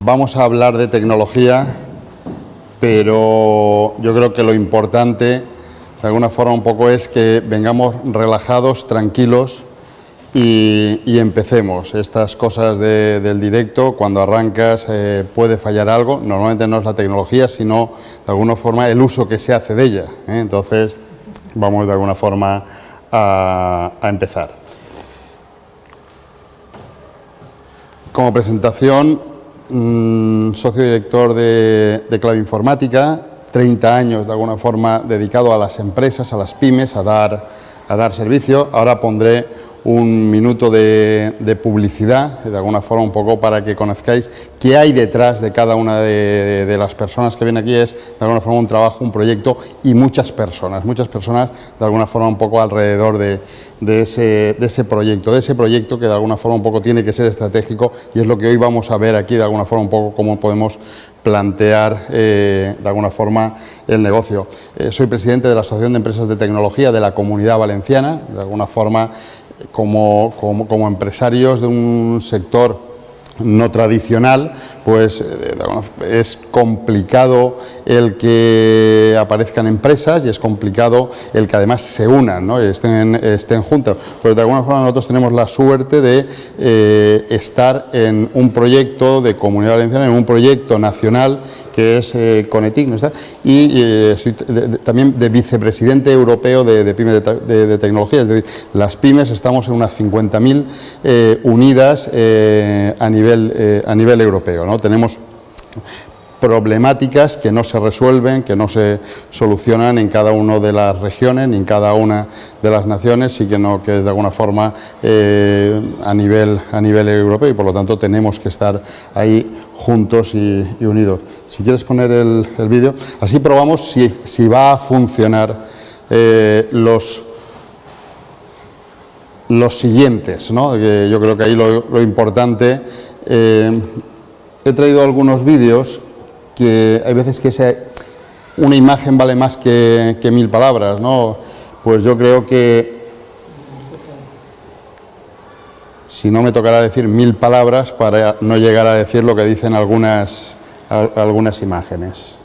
Vamos a hablar de tecnología, pero yo creo que lo importante, de alguna forma un poco, es que vengamos relajados, tranquilos y empecemos. Estas cosas del directo, cuando arrancas puede fallar algo, normalmente no es la tecnología, sino de alguna forma el uso que se hace de ella, ¿eh? Entonces vamos de alguna forma a empezar. Como presentación, socio director de Clave Informática, 30 años de alguna forma dedicado a las empresas, a las pymes, a dar servicio. Ahora pondré un minuto de publicidad, de alguna forma un poco para que conozcáis qué hay detrás de cada una de las personas que vienen aquí. Es de alguna forma un trabajo, un proyecto y muchas personas de alguna forma un poco alrededor de ese proyecto que de alguna forma un poco tiene que ser estratégico, y es lo que hoy vamos a ver aquí, de alguna forma un poco cómo podemos plantear de alguna forma el negocio. Soy presidente de la Asociación de Empresas de Tecnología de la Comunidad Valenciana. De alguna forma, como empresarios de un sector no tradicional, pues es complicado el que aparezcan empresas y es complicado el que además se unan, ¿no? estén juntos, pero de alguna forma nosotros tenemos la suerte de estar en un proyecto de Comunidad Valenciana, en un proyecto nacional que es Conetic, ¿no está? Y soy también de vicepresidente europeo de pymes de tecnología. Es decir, las pymes estamos en unas 50.000 unidas a nivel europeo, ¿no? Tenemos problemáticas que no se resuelven, que no se solucionan en cada una de las regiones ni en cada una de las naciones, y que de alguna forma a nivel europeo, y por lo tanto tenemos que estar ahí juntos y unidos. Si quieres poner el vídeo, así probamos si va a funcionar los siguientes, ¿no? Yo creo que ahí lo importante, he traído algunos vídeos que hay veces que una imagen vale más que 1000 palabras, ¿no? Pues yo creo que si no me tocará decir 1000 palabras para no llegar a decir lo que dicen algunas imágenes.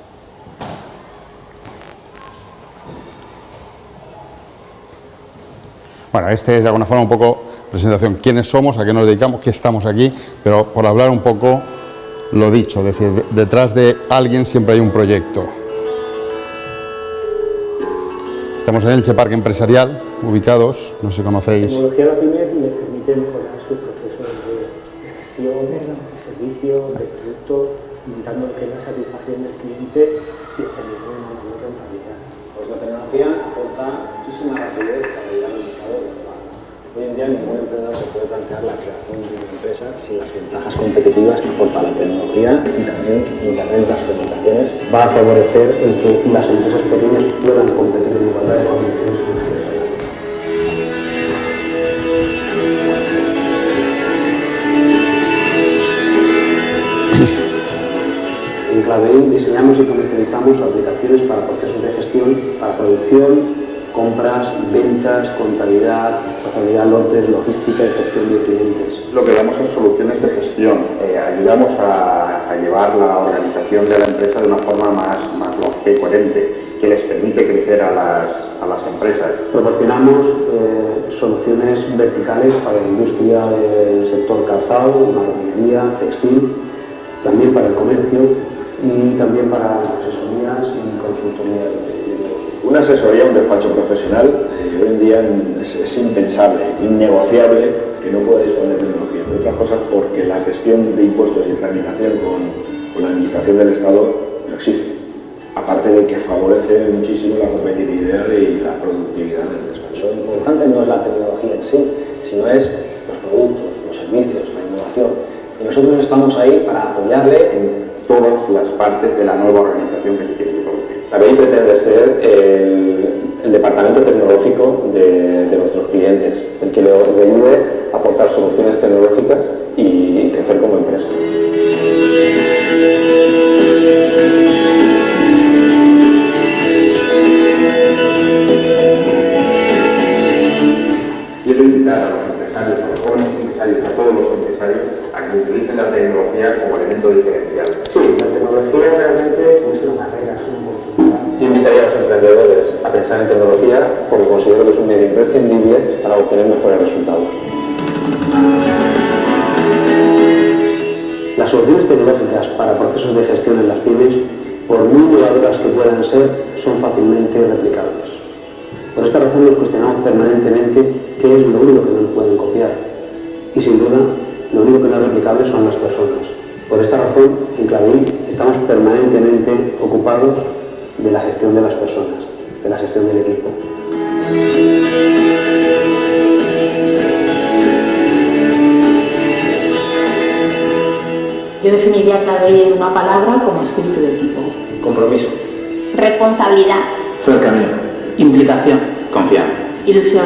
Bueno, este es de alguna forma un poco presentación. ¿Quiénes somos? ¿A qué nos dedicamos? ¿Qué estamos aquí? Pero por hablar un poco lo dicho, es decir, detrás de alguien siempre hay un proyecto. Estamos en Elche Parque Empresarial, ubicados, no sé si conocéis. La tecnología de la PYME le permite mejorar sus procesos de gestión, de servicio, de producto, aumentando lo que es la satisfacción del cliente y obteniendo una mayor rentabilidad. Pues la tecnología aporta muchísima rapidez para llegar al mercado global. Hoy en día ningún emprendedor se puede plantear la creación de una empresa sin las ventajas competitivas que aporta la tecnología, y también Internet, las comunicaciones, Va a favorecer el que las empresas pequeñas puedan competir en igualdad de condiciones. En Clavein diseñamos y comercializamos aplicaciones para procesos de gestión, para producción, compras, ventas, contabilidad, trazabilidad, lotes, logística y gestión de clientes. Lo que damos son soluciones de gestión. Ayudamos a llevar la organización de la empresa de una forma más lógica y coherente, que les permite crecer a las empresas. Proporcionamos soluciones verticales para la industria del sector calzado, marroquinería, textil, también para el comercio y también para asesorías y consultoría de negocio. una asesoría, un despacho profesional, hoy en día es impensable, innegociable que no pueda disponer de tecnología. Entre otras cosas porque la gestión de impuestos y tramitación con la administración del Estado lo exige. Aparte de que favorece muchísimo la competitividad y la productividad del despacho. Lo importante no es la tecnología en sí, sino es los productos, los servicios, la innovación. Y nosotros estamos ahí para apoyarle en todas las partes de la nueva organización que se quiere producir. También pretende ser el departamento tecnológico de nuestros clientes, el que le ayude a aportar soluciones tecnológicas y crecer como empresa. Quiero invitar a los empresarios, a los jóvenes empresarios, a todos los empresarios, a que utilicen la tecnología como elemento diferencial. pensar en tecnología porque considero que es un medio imprescindible para obtener mejores resultados. Las soluciones tecnológicas para procesos de gestión en las pymes, por muy innovadoras que puedan ser, son fácilmente replicables. Por esta razón nos cuestionamos permanentemente qué es lo único que no nos pueden copiar. Y sin duda, lo único que no es replicable son las personas. Por esta razón, en Clavein estamos permanentemente ocupados de la gestión de las personas, de la gestión del equipo. Yo definiría Clavein en una palabra como espíritu de equipo. Compromiso. Responsabilidad. Cercanía. Implicación. Confianza. Ilusión.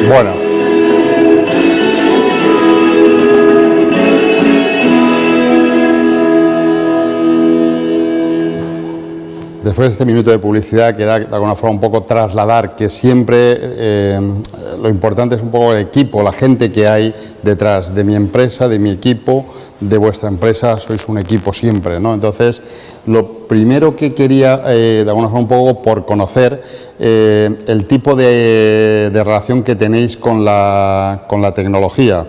Bueno. Después de este minuto de publicidad, quería de alguna forma un poco trasladar que siempre lo importante es un poco el equipo, la gente que hay detrás de mi empresa, de mi equipo, de vuestra empresa, sois un equipo siempre, ¿no? Entonces, lo primero que quería, de alguna forma un poco por conocer el tipo de relación que tenéis con la tecnología.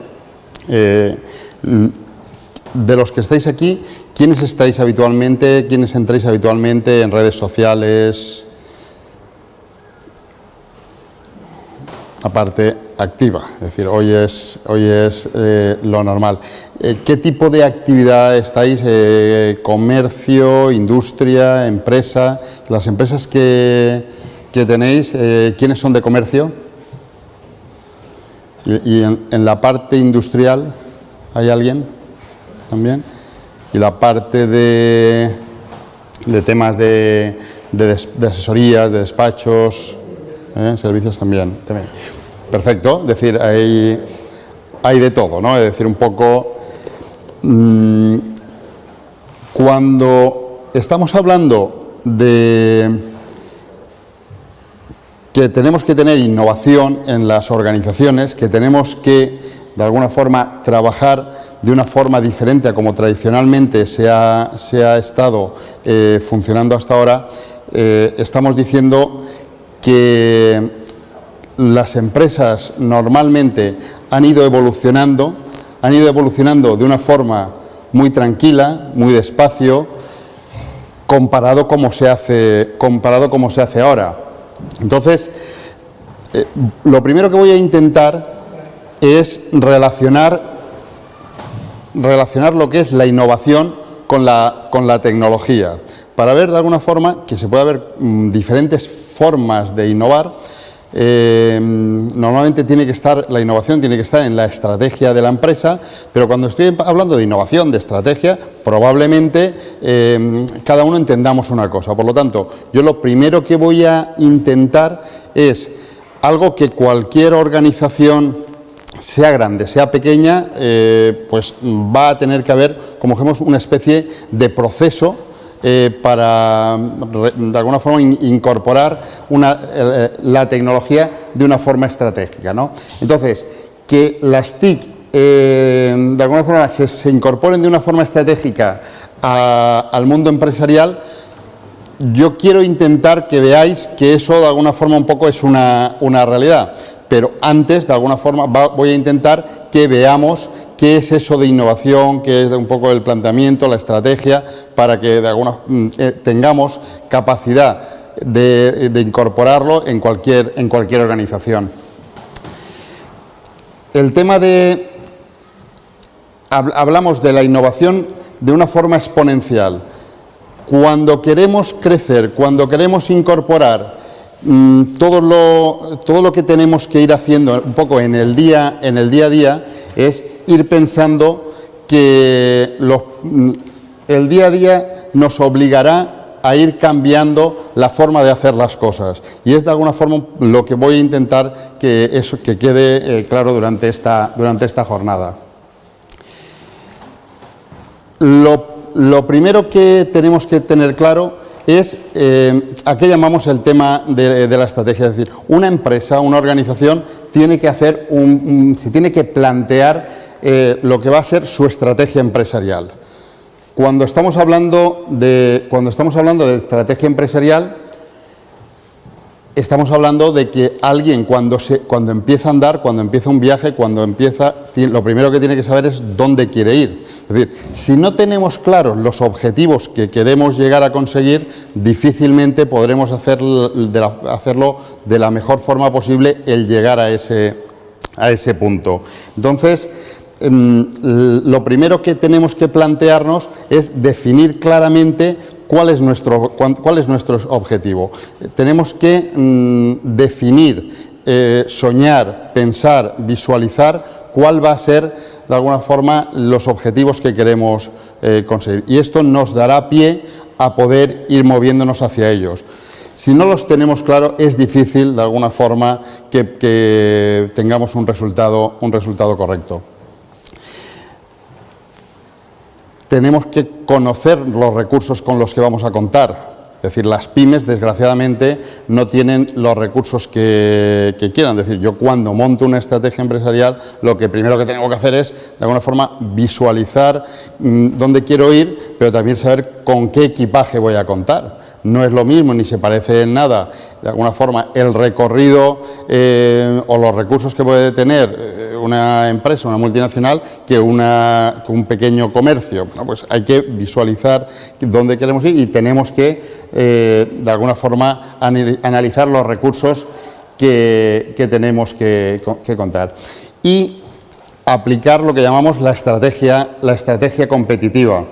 De los que estáis aquí, ¿quiénes estáis habitualmente, quiénes entráis habitualmente en redes sociales? La parte activa, es decir, hoy es lo normal. ¿Qué tipo de actividad estáis? ¿Comercio, industria, empresa? Las empresas que tenéis, ¿quiénes son de comercio? ¿Y en la parte industrial hay alguien? También, y la parte de temas de asesorías, de despachos, servicios también. Perfecto, es decir, hay de todo, ¿no? Es decir, un poco, cuando estamos hablando de que tenemos que tener innovación en las organizaciones, que tenemos que, de alguna forma, trabajar de una forma diferente a como tradicionalmente se ha estado funcionando hasta ahora, estamos diciendo que las empresas normalmente han ido evolucionando de una forma muy tranquila, muy despacio, comparado como se hace ahora. Entonces, lo primero que voy a intentar es relacionar lo que es la innovación con la tecnología, para ver de alguna forma que se puede haber diferentes formas de innovar. Normalmente la innovación tiene que estar en la estrategia de la empresa, pero cuando estoy hablando de innovación, de estrategia, probablemente cada uno entendamos una cosa. Por lo tanto, yo lo primero que voy a intentar es algo que cualquier organización, sea grande, sea pequeña, pues va a tener que haber, como dijimos, una especie de proceso para, de alguna forma, incorporar la tecnología de una forma estratégica, ¿no? Entonces, que las TIC, de alguna forma, se incorporen de una forma estratégica al mundo empresarial, yo quiero intentar que veáis que eso, de alguna forma, un poco es una realidad. Pero antes, de alguna forma, voy a intentar que veamos qué es eso de innovación, qué es un poco el planteamiento, la estrategia, para que tengamos capacidad de incorporarlo en cualquier organización. El tema hablamos de la innovación de una forma exponencial. Cuando queremos crecer, cuando queremos incorporar todo lo que tenemos que ir haciendo un poco en el día a día, es ir pensando que el día a día nos obligará a ir cambiando la forma de hacer las cosas, y es de alguna forma lo que voy a intentar que quede claro durante esta jornada. Lo primero que tenemos que tener claro es a qué llamamos el tema de la estrategia. Es decir, una empresa, una organización tiene que hacer se tiene que plantear lo que va a ser su estrategia empresarial. Cuando estamos hablando de estrategia empresarial, estamos hablando de que alguien cuando empieza a andar, cuando empieza un viaje, lo primero que tiene que saber es dónde quiere ir. Es decir, si no tenemos claros los objetivos que queremos llegar a conseguir, difícilmente podremos hacerlo de la mejor forma posible el llegar a ese punto. Entonces, lo primero que tenemos que plantearnos es definir claramente ¿cuál es nuestro objetivo? Tenemos que definir, soñar, pensar, visualizar cuál va a ser, de alguna forma, los objetivos que queremos conseguir. Y esto nos dará pie a poder ir moviéndonos hacia ellos. Si no los tenemos claros, es difícil, de alguna forma, que tengamos un resultado correcto. Tenemos que conocer los recursos con los que vamos a contar. Es decir, las pymes, desgraciadamente, no tienen los recursos que quieran. Es decir, yo cuando monto una estrategia empresarial, lo que primero que tengo que hacer es, de alguna forma, visualizar dónde quiero ir, pero también saber con qué equipaje voy a contar. No es lo mismo, ni se parece en nada, de alguna forma, el recorrido o los recursos que puede tener una empresa, una multinacional, que un pequeño comercio. Bueno, pues hay que visualizar dónde queremos ir y tenemos que, de alguna forma, analizar los recursos que tenemos que contar. Y aplicar lo que llamamos la estrategia competitiva.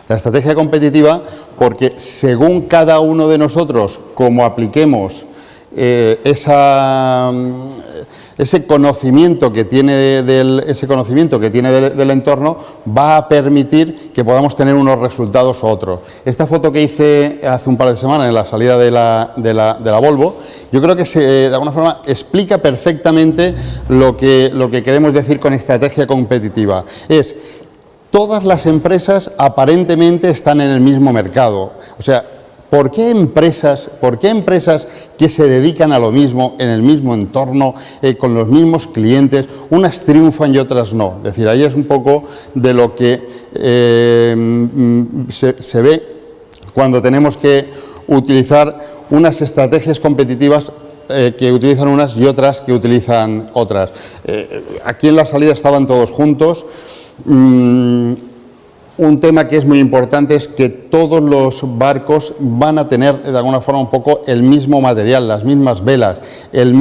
La estrategia competitiva, porque según cada uno de nosotros, como apliquemos ese conocimiento que tiene del entorno, va a permitir que podamos tener unos resultados u otros. Esta foto que hice hace un par de semanas en la salida de la Volvo, yo creo que de alguna forma explica perfectamente lo que queremos decir con estrategia competitiva. Todas las empresas aparentemente están en el mismo mercado. O sea, ¿por qué empresas que se dedican a lo mismo, en el mismo entorno, con los mismos clientes, unas triunfan y otras no? Es decir, ahí es un poco de lo que se ve cuando tenemos que utilizar unas estrategias competitivas que utilizan unas y otras que utilizan otras. Aquí en la salida estaban todos juntos. Un tema que es muy importante es que todos los barcos van a tener de alguna forma un poco el mismo material, las mismas velas, los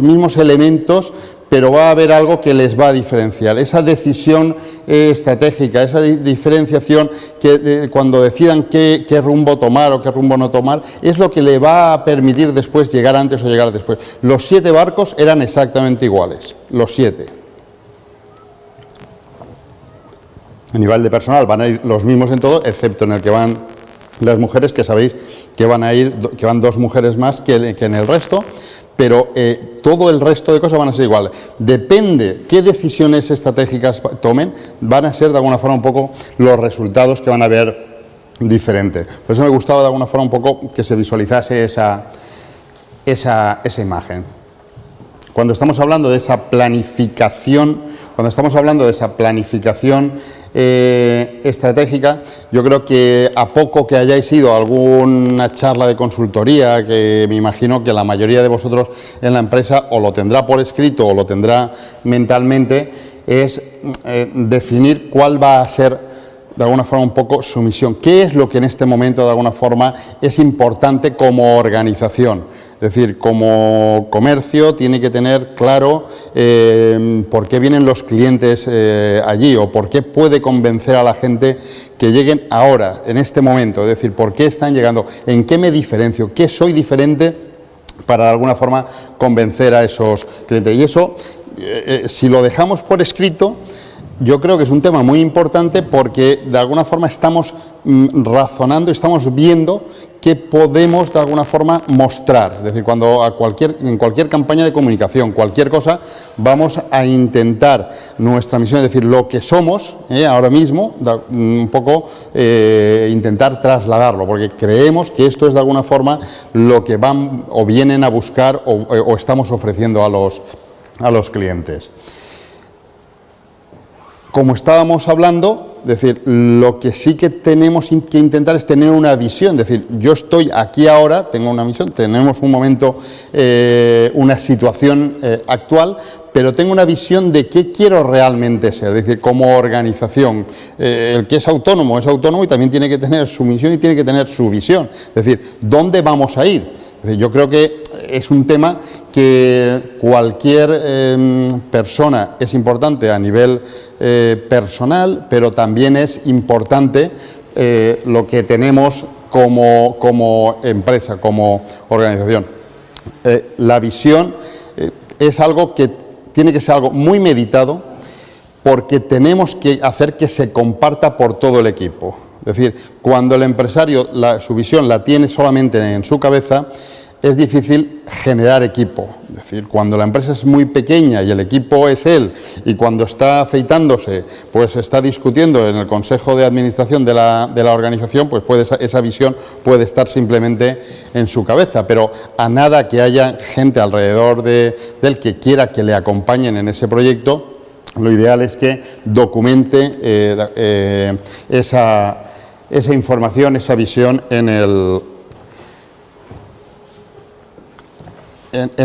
mismos elementos, pero va a haber algo que les va a diferenciar. Esa decisión estratégica, esa diferenciación que cuando decidan qué rumbo tomar o qué rumbo no tomar, es lo que le va a permitir después llegar antes o llegar después. Los 7 barcos eran exactamente iguales, los 7. A nivel de personal van a ir los mismos en todo, excepto en el que van las mujeres, que sabéis que van 2 mujeres más que en el resto, pero todo el resto de cosas van a ser iguales. Depende qué decisiones estratégicas tomen, van a ser de alguna forma un poco los resultados que van a ver diferentes. Por eso me gustaba de alguna forma un poco que se visualizase esa imagen. Cuando estamos hablando de esa planificación, estratégica, yo creo que a poco que hayáis ido a alguna charla de consultoría, que me imagino que la mayoría de vosotros en la empresa o lo tendrá por escrito o lo tendrá mentalmente, es definir cuál va a ser de alguna forma un poco su misión. ¿Qué es lo que en este momento de alguna forma es importante como organización? Es decir, como comercio tiene que tener claro por qué vienen los clientes allí o por qué puede convencer a la gente que lleguen ahora, en este momento. Es decir, por qué están llegando, en qué me diferencio, qué soy diferente para de alguna forma convencer a esos clientes. Y eso, si lo dejamos por escrito, yo creo que es un tema muy importante porque de alguna forma estamos razonando, estamos viendo qué podemos de alguna forma mostrar. Es decir, cuando en cualquier campaña de comunicación, cualquier cosa, vamos a intentar nuestra misión, es decir, lo que somos ahora mismo, un poco intentar trasladarlo, porque creemos que esto es de alguna forma lo que van o vienen a buscar o estamos ofreciendo a clientes. Como estábamos hablando, es decir, lo que sí que tenemos que intentar es tener una visión, es decir, yo estoy aquí ahora, tengo una visión, tenemos un momento, una situación actual, pero tengo una visión de qué quiero realmente ser, es decir, como organización. El que es autónomo y también tiene que tener su misión y tiene que tener su visión, es decir, ¿dónde vamos a ir? Yo creo que es un tema que cualquier persona es importante a nivel personal, pero también es importante lo que tenemos como empresa, como organización. La visión es algo que tiene que ser algo muy meditado, porque tenemos que hacer que se comparta por todo el equipo. Es decir, cuando el empresario su visión la tiene solamente en su cabeza, es difícil generar equipo. Es decir, cuando la empresa es muy pequeña y el equipo es él, y cuando está afeitándose, pues está discutiendo en el consejo de administración de la organización, pues esa visión puede estar simplemente en su cabeza, pero a nada que haya gente alrededor del que quiera que le acompañen en ese proyecto, lo ideal es que documente esa información, esa visión en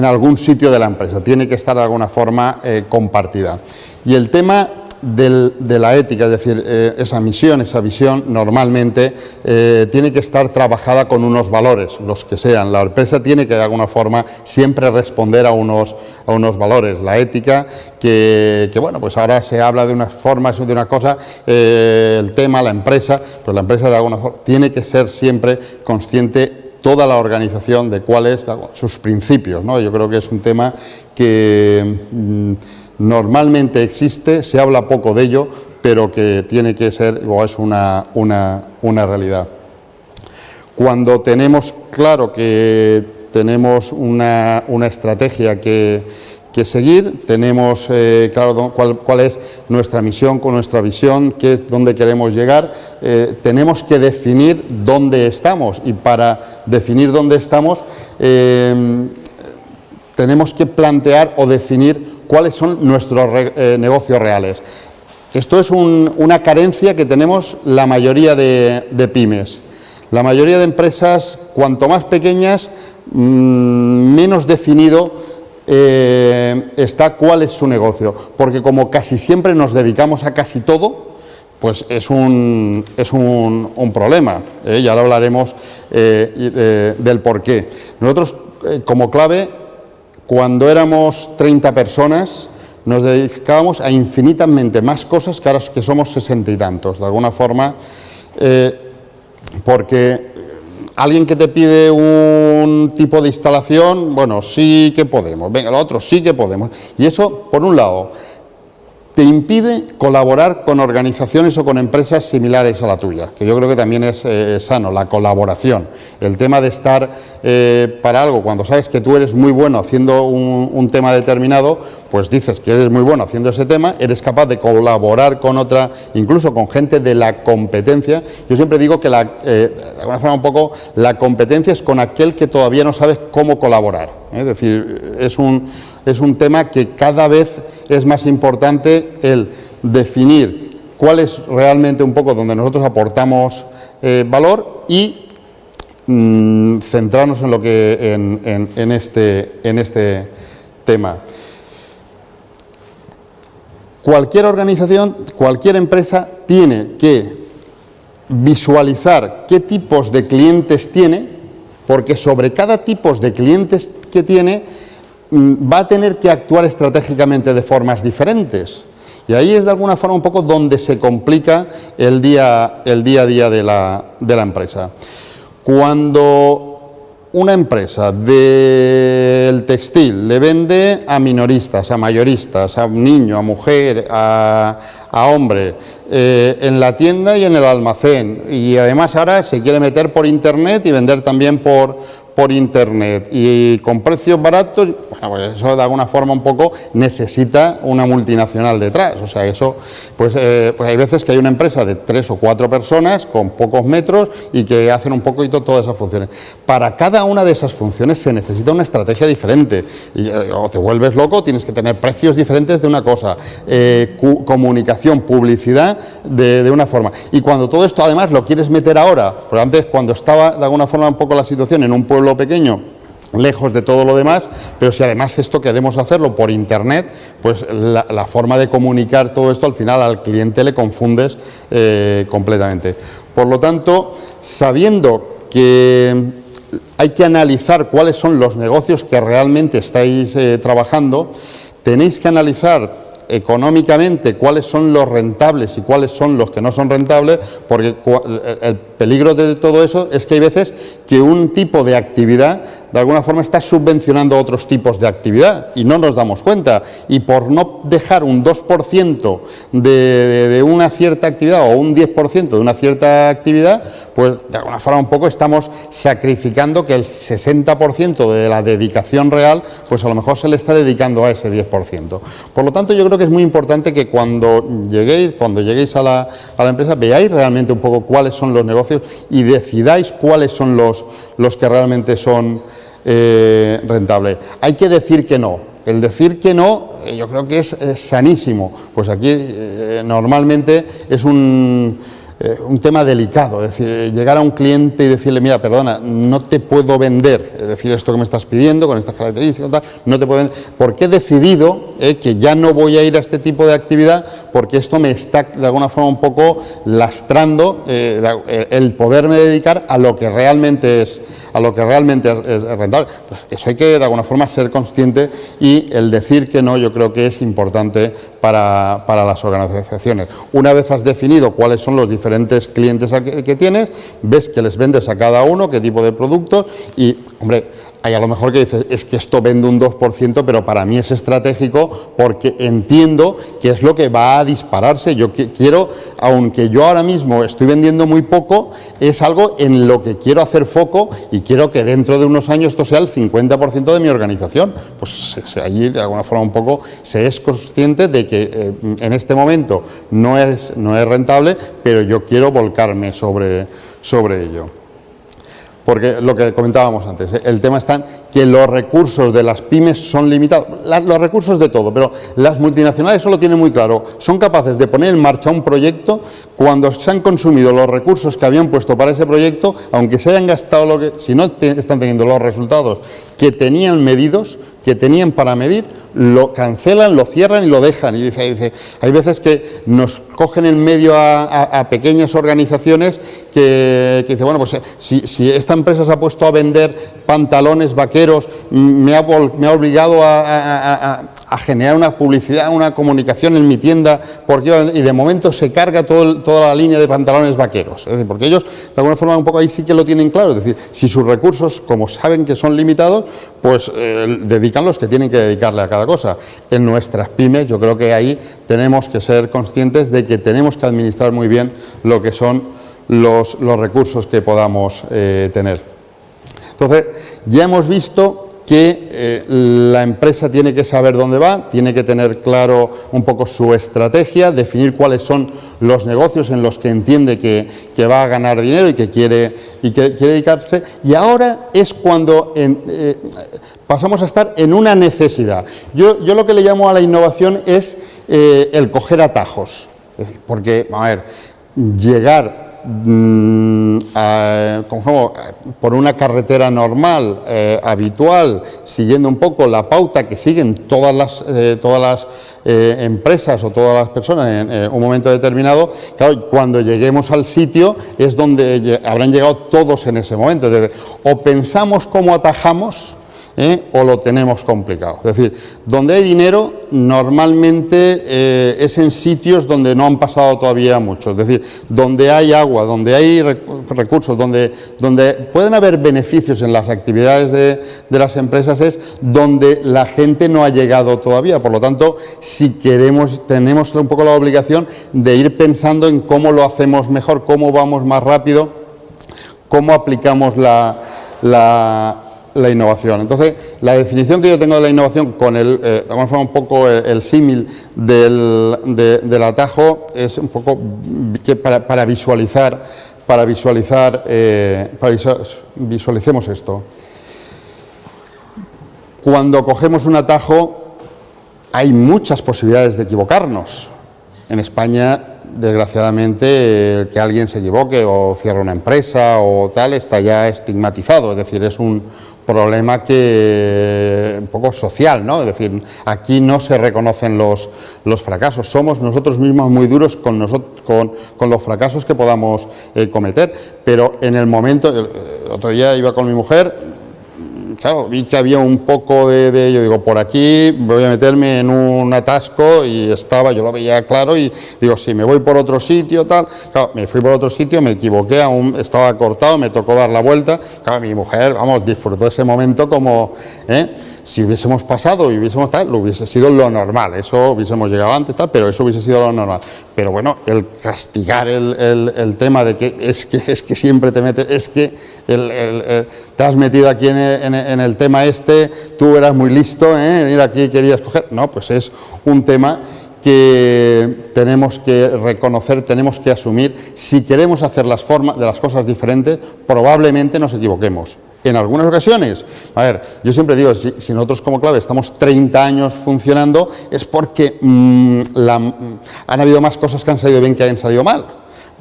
algún sitio de la empresa, tiene que estar de alguna forma compartida. Y el tema de la ética, es decir, esa misión, esa visión, normalmente tiene que estar trabajada con unos valores, los que sean. La empresa tiene que de alguna forma siempre responder a unos valores. La ética, que bueno, pues ahora se habla de unas formas, de una cosa, el tema, la empresa, pues la empresa de alguna forma tiene que ser siempre consciente, toda la organización, de cuáles sus principios, ¿no? Yo creo que es un tema que normalmente existe, se habla poco de ello, pero que tiene que ser, o es una realidad. Cuando tenemos claro que tenemos una estrategia que seguir, tenemos claro cuál es nuestra misión, con nuestra visión, dónde queremos llegar, tenemos que definir dónde estamos, y para definir dónde estamos tenemos que plantear o definir cuáles son nuestros negocios reales. Esto es una carencia que tenemos la mayoría de pymes. La mayoría de empresas, cuanto más pequeñas, menos definido está cuál es su negocio, porque como casi siempre nos dedicamos a casi todo, pues es un problema, y ahora hablaremos del porqué. Nosotros, como clave, cuando éramos 30 personas, nos dedicábamos a infinitamente más cosas que ahora que somos 60 y tantos, de alguna forma, porque alguien que te pide un tipo de instalación, bueno, sí que podemos, venga, lo otro sí que podemos. Y eso, por un lado, te impide colaborar con organizaciones o con empresas similares a la tuya, que yo creo que también es sano, la colaboración. El tema de estar para algo, cuando sabes que tú eres muy bueno haciendo un tema determinado, pues dices que eres muy bueno haciendo ese tema, eres capaz de colaborar con otra, incluso con gente de la competencia. Yo siempre digo que de alguna forma un poco la competencia es con aquel que todavía no sabes cómo colaborar. Es decir, es un tema que cada vez es más importante el definir cuál es realmente un poco donde nosotros aportamos valor y centrarnos en lo que en este tema. Cualquier organización, cualquier empresa tiene que visualizar qué tipos de clientes tiene, porque sobre cada tipo de clientes que tiene va a tener que actuar estratégicamente de formas diferentes. Y ahí es de alguna forma un poco donde se complica el día a día de la empresa. Cuando una empresa del textil le vende a minoristas, a mayoristas, a niño, a mujer, a hombre, en la tienda y en el almacén, y además ahora se quiere meter por internet y vender también por por internet y con precios baratos, bueno, pues eso de alguna forma un poco necesita una multinacional detrás. O sea, eso, pues hay veces que hay una empresa de 3 o 4 personas con pocos metros y que hacen un poquito todas esas funciones. Para cada una de esas funciones se necesita una estrategia diferente. Y, o te vuelves loco, tienes que tener precios diferentes de una cosa, comunicación, publicidad de una forma. Y cuando todo esto además lo quieres meter ahora, porque antes cuando estaba de alguna forma un poco la situación en un pueblo pequeño, lejos de todo lo demás, pero si además esto queremos hacerlo por internet, pues la forma de comunicar todo esto al final al cliente le confundes completamente. Por lo tanto, sabiendo que hay que analizar cuáles son los negocios que realmente estáis trabajando, tenéis que analizar económicamente cuáles son los rentables y cuáles son los que no son rentables, porque el peligro de todo eso es que hay veces que un tipo de actividad de alguna forma está subvencionando otros tipos de actividad y no nos damos cuenta, y por no dejar un 2% de una cierta actividad o un 10% de una cierta actividad, pues de alguna forma un poco estamos sacrificando que el 60% de la dedicación real, pues a lo mejor se le está dedicando a ese 10%. Por lo tanto, yo creo que es muy importante que cuando lleguéis a la empresa veáis realmente un poco cuáles son los negocios y decidáis cuáles son los que realmente son rentable. Hay que decir que no. El decir que no, yo creo que es sanísimo. Pues aquí normalmente es un tema delicado, es decir, llegar a un cliente y decirle, mira, perdona, no te puedo vender, es decir, esto que me estás pidiendo, con estas características, no te puedo vender, porque he decidido que ya no voy a ir a este tipo de actividad, porque esto me está de alguna forma un poco lastrando el poderme dedicar a lo que realmente es rentable. Pues eso hay que de alguna forma ser consciente, y el decir que no yo creo que es importante para las organizaciones. Una vez has definido cuáles son los diferentes clientes que tienes, ves que les vendes a cada uno, qué tipo de producto, y hombre, hay a lo mejor que dices, es que esto vende un 2%, pero para mí es estratégico porque entiendo que es lo que va a dispararse. Yo quiero, aunque yo ahora mismo estoy vendiendo muy poco, es algo en lo que quiero hacer foco y quiero que dentro de unos años esto sea el 50% de mi organización. Pues allí de alguna forma un poco se es consciente de que en este momento no es rentable, pero yo quiero volcarme sobre ello. Porque lo que comentábamos antes, el tema está en que los recursos de las pymes son limitados, los recursos de todo, pero las multinacionales eso lo tienen muy claro, son capaces de poner en marcha un proyecto cuando se han consumido los recursos que habían puesto para ese proyecto, aunque se hayan gastado si no están teniendo los resultados que tenían medidos, que tenían para medir, lo cancelan, lo cierran y lo dejan. Y dice, hay veces que nos cogen en medio a pequeñas organizaciones que dice, bueno, pues si esta empresa se ha puesto a vender pantalones vaqueros, me ha obligado a generar una publicidad, una comunicación en mi tienda, y de momento se carga toda la línea de pantalones vaqueros. Es decir, porque ellos, de alguna forma, un poco ahí sí que lo tienen claro. Es decir, si sus recursos, como saben que son limitados, pues dedican los que tienen que dedicarle a cada cosa. En nuestras pymes, yo creo que ahí tenemos que ser conscientes de que tenemos que administrar muy bien lo que son los recursos que podamos tener. Entonces, ya hemos visto que la empresa tiene que saber dónde va, tiene que tener claro un poco su estrategia, definir cuáles son los negocios en los que entiende que va a ganar dinero y que quiere dedicarse, y ahora es cuando pasamos a estar en una necesidad. Yo lo que le llamo a la innovación es el coger atajos, es decir, porque, a ver, llegar por una carretera normal, habitual, siguiendo un poco la pauta que siguen todas las empresas o todas las personas en un momento determinado, claro, cuando lleguemos al sitio es donde habrán llegado todos en ese momento. O pensamos cómo atajamos, o lo tenemos complicado. Es decir, donde hay dinero normalmente es en sitios donde no han pasado todavía mucho, es decir, donde hay agua, donde hay recursos, donde pueden haber beneficios en las actividades de las empresas, es donde la gente no ha llegado todavía. Por lo tanto, si tenemos un poco la obligación de ir pensando en cómo lo hacemos mejor, cómo vamos más rápido, cómo aplicamos la la innovación. Entonces, la definición que yo tengo de la innovación con de alguna forma un poco el símil del atajo es un poco que visualicemos esto. Cuando cogemos un atajo hay muchas posibilidades de equivocarnos. En España, desgraciadamente, que alguien se equivoque o cierre una empresa o tal está ya estigmatizado, es decir, es un problema un poco social, ¿no? Es decir, aquí no se reconocen los fracasos, somos nosotros mismos muy duros con los fracasos que podamos cometer, pero en el momento, el otro día iba con mi mujer. Claro, vi que había un poco yo digo, por aquí voy a meterme en un atasco y yo lo veía claro y digo, si me voy por otro sitio, tal, claro, me fui por otro sitio, me equivoqué, estaba cortado, me tocó dar la vuelta, claro, mi mujer, vamos, disfrutó ese momento como, si hubiésemos pasado y hubiésemos tal, lo hubiese sido lo normal, eso hubiésemos llegado antes, tal, pero eso hubiese sido lo normal. Pero bueno, el castigar el tema de que es que siempre te metes, es que te has metido aquí en el tema tú eras muy listo, mira, aquí querías coger. No, pues es un tema que tenemos que reconocer, tenemos que asumir. Si queremos hacer las cosas diferentes, probablemente nos equivoquemos. En algunas ocasiones, a ver, yo siempre digo, si nosotros como Clave estamos 30 años funcionando, es porque han habido más cosas que han salido bien que han salido mal.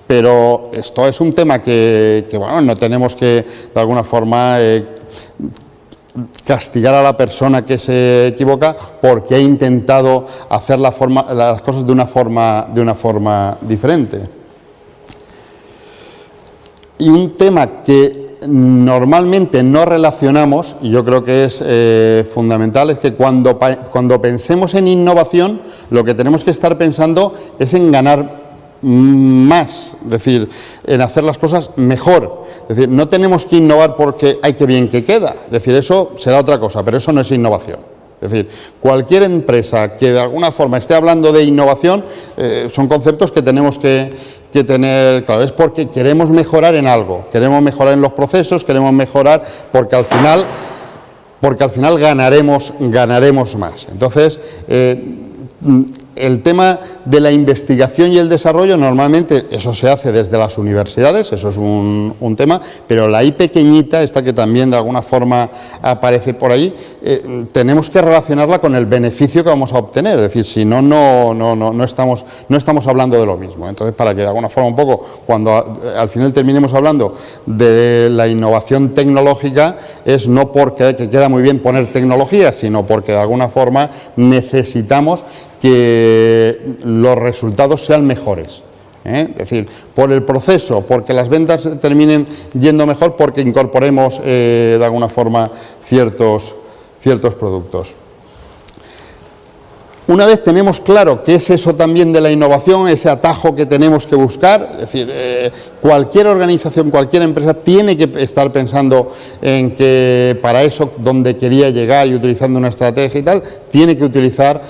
Pero esto es un tema que bueno, no tenemos que, de alguna forma, castigar a la persona que se equivoca porque ha intentado hacer las cosas de una forma diferente. Y un tema que normalmente no relacionamos, y yo creo que es fundamental, es que cuando pensemos en innovación, lo que tenemos que estar pensando es en ganar más, es decir, en hacer las cosas mejor. Es decir, no tenemos que innovar porque hay que bien que queda, es decir, eso será otra cosa, pero eso no es innovación. Es decir, cualquier empresa que de alguna forma esté hablando de innovación, son conceptos que tenemos que tener claro, es porque queremos mejorar en algo, queremos mejorar en los procesos, queremos mejorar porque al final ganaremos más. Entonces, el tema de la investigación y el desarrollo, normalmente eso se hace desde las universidades, eso es un tema, pero la I pequeñita, esta que también de alguna forma aparece por ahí, tenemos que relacionarla con el beneficio que vamos a obtener, es decir, si no, no estamos hablando de lo mismo. Entonces, para que de alguna forma un poco, cuando al final terminemos hablando de la innovación tecnológica, es no porque que queda muy bien poner tecnología, sino porque de alguna forma necesitamos que los resultados sean mejores. Es decir, por el proceso, porque las ventas terminen yendo mejor, porque incorporemos de alguna forma ciertos productos. Una vez tenemos claro qué es eso también de la innovación, ese atajo que tenemos que buscar, es decir, cualquier organización, cualquier empresa tiene que estar pensando en que para eso donde quería llegar y utilizando una estrategia y tal, tiene que utilizar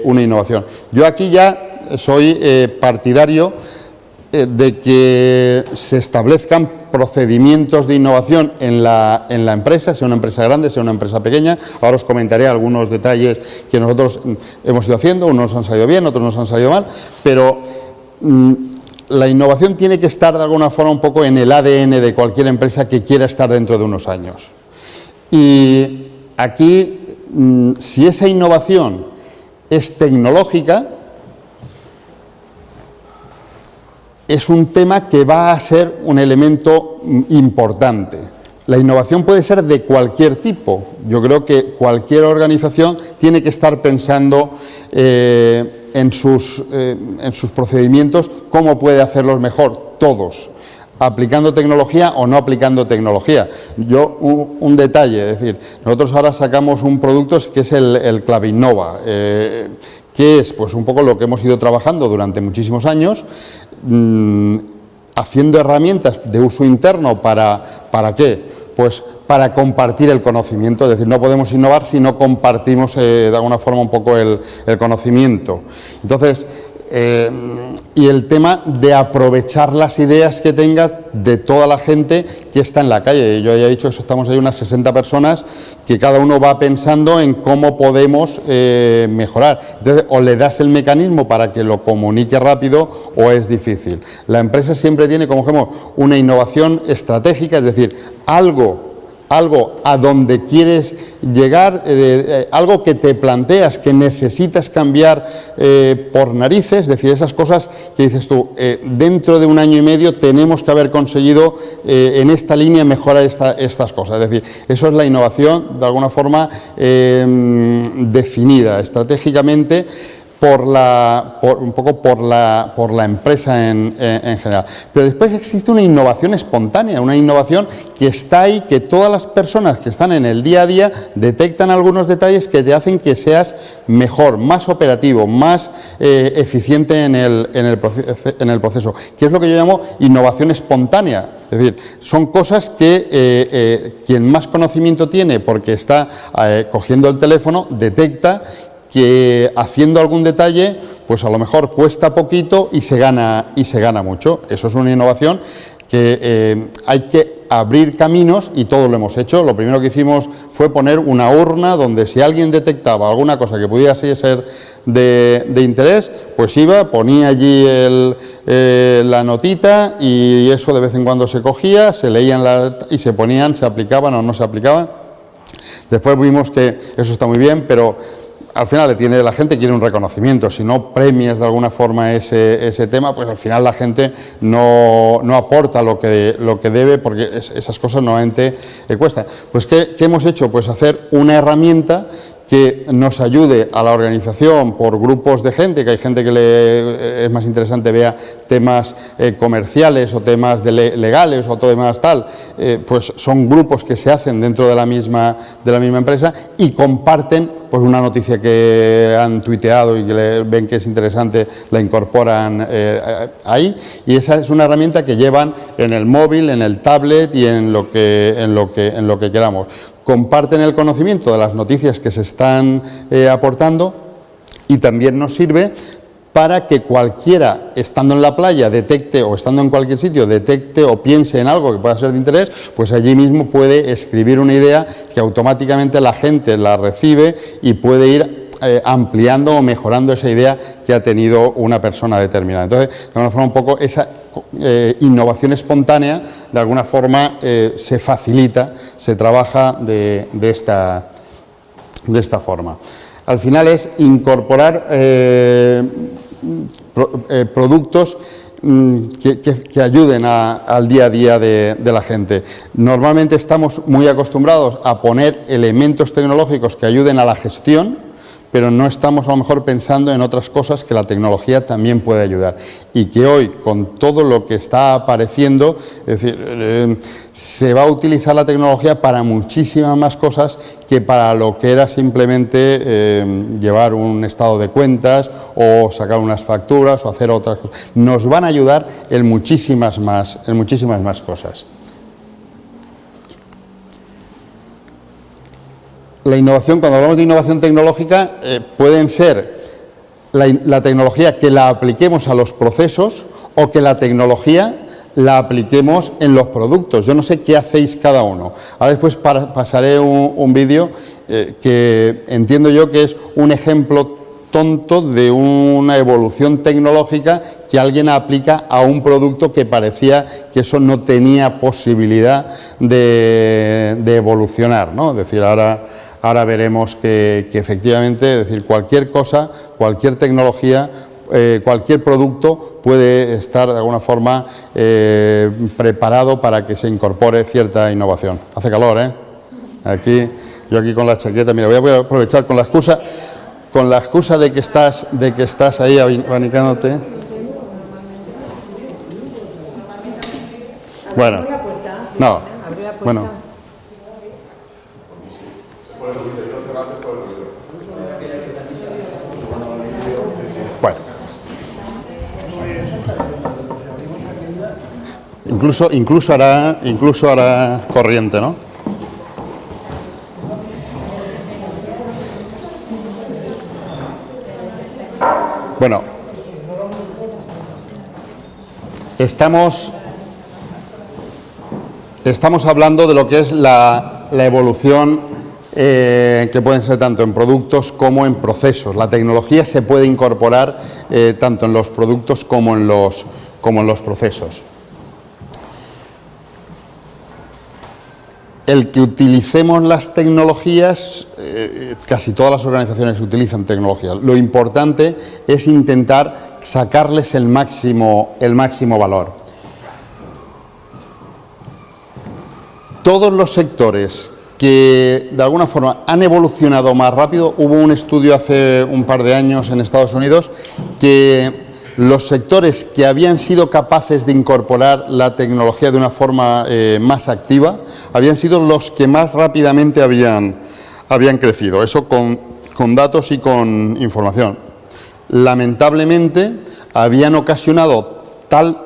una innovación. Yo aquí ya soy partidario de que se establezcan procedimientos de innovación en la empresa, sea una empresa grande, sea una empresa pequeña. Ahora os comentaré algunos detalles que nosotros hemos ido haciendo, unos han salido bien, otros nos han salido mal, pero la innovación tiene que estar de alguna forma un poco en el ADN de cualquier empresa que quiera estar dentro de unos años. Y aquí, si esa innovación es tecnológica, es un tema que va a ser un elemento importante. La innovación puede ser de cualquier tipo. Yo creo que cualquier organización tiene que estar pensando en sus procedimientos cómo puede hacerlos mejor, todos, aplicando tecnología o no aplicando tecnología. Yo, un detalle, es decir, nosotros ahora sacamos un producto que es el Clavinnova, que es pues un poco lo que hemos ido trabajando durante muchísimos años, haciendo herramientas de uso interno ¿para qué? Pues para compartir el conocimiento, es decir, no podemos innovar si no compartimos de alguna forma un poco el conocimiento. Entonces, y el tema de aprovechar las ideas que tenga de toda la gente que está en la calle. Yo ya he dicho eso, estamos ahí unas 60 personas que cada uno va pensando en cómo podemos mejorar. Entonces, o le das el mecanismo para que lo comunique rápido o es difícil. La empresa siempre tiene, como dijimos, una innovación estratégica, es decir, algo a donde quieres llegar, algo que te planteas, que necesitas cambiar por narices, es decir, esas cosas que dices tú, dentro de 1 año y medio tenemos que haber conseguido en esta línea mejorar estas cosas. Es decir, eso es la innovación, de alguna forma, definida estratégicamente un poco por la empresa en general. Pero después existe una innovación espontánea, una innovación que está ahí, que todas las personas que están en el día a día detectan algunos detalles que te hacen que seas mejor, más operativo, más eficiente en el proceso, que es lo que yo llamo innovación espontánea. Es decir, son cosas que quien más conocimiento tiene porque está cogiendo el teléfono detecta que haciendo algún detalle, pues a lo mejor cuesta poquito y se gana mucho. Eso es una innovación que hay que abrir caminos y todo lo hemos hecho. Lo primero que hicimos fue poner una urna donde si alguien detectaba alguna cosa que pudiera ser de interés, pues iba, ponía allí la notita y eso de vez en cuando se cogía, se leían y se ponían, se aplicaban o no se aplicaban. Después vimos que eso está muy bien, pero al final la gente quiere un reconocimiento. Si no premias de alguna forma ese tema, pues al final la gente no aporta lo que debe, porque esas cosas normalmente cuestan. Pues ¿qué hemos hecho? Pues hacer una herramienta que nos ayude a la organización por grupos de gente, que hay gente que es más interesante vea temas comerciales o temas legales o temas tal, pues son grupos que se hacen dentro de la misma empresa y comparten pues una noticia que han tuiteado y que ven que es interesante, la incorporan ahí, y esa es una herramienta que llevan en el móvil, en el tablet y en lo que queramos. Comparten el conocimiento de las noticias que se están aportando y también nos sirve para que cualquiera, estando en la playa, detecte, o estando en cualquier sitio, detecte o piense en algo que pueda ser de interés, pues allí mismo puede escribir una idea que automáticamente la gente la recibe y puede ir ampliando o mejorando esa idea que ha tenido una persona determinada. Entonces, de alguna forma, un poco esa innovación espontánea, de alguna forma, se facilita, se trabaja de esta forma. Al final es incorporar productos que ayuden al día a día de la gente. Normalmente estamos muy acostumbrados a poner elementos tecnológicos que ayuden a la gestión, pero no estamos a lo mejor pensando en otras cosas que la tecnología también puede ayudar. Y que hoy, con todo lo que está apareciendo, es decir, se va a utilizar la tecnología para muchísimas más cosas que para lo que era simplemente llevar un estado de cuentas o sacar unas facturas o hacer otras cosas. Nos van a ayudar en muchísimas más cosas. La innovación, cuando hablamos de innovación tecnológica, pueden ser la tecnología que la apliquemos a los procesos o que la tecnología la apliquemos en los productos. Yo no sé qué hacéis cada uno. Ahora después pasaré un vídeo que entiendo yo que es un ejemplo tonto de una evolución tecnológica que alguien aplica a un producto que parecía que eso no tenía posibilidad de evolucionar, ¿no? Es decir, ahora veremos que efectivamente, es decir, cualquier cosa, cualquier tecnología, cualquier producto puede estar de alguna forma preparado para que se incorpore cierta innovación. Hace calor, ¿eh? Yo aquí con la chaqueta, mira, voy a aprovechar con la excusa de que estás ahí abanicándote. Bueno, no, bueno. Bueno, incluso hará corriente, ¿no? Bueno, Estamos hablando de lo que es la evolución que pueden ser tanto en productos como en procesos. La tecnología se puede incorporar tanto en los productos como en los procesos. El que utilicemos las tecnologías, casi todas las organizaciones utilizan tecnologías. Lo importante es intentar sacarles el máximo valor. Todos los sectores que de alguna forma han evolucionado más rápido, hubo un estudio hace un par de años en Estados Unidos que los sectores que habían sido capaces de incorporar la tecnología de una forma más activa habían sido los que más rápidamente habían crecido. Eso con datos y con información. Lamentablemente habían ocasionado tal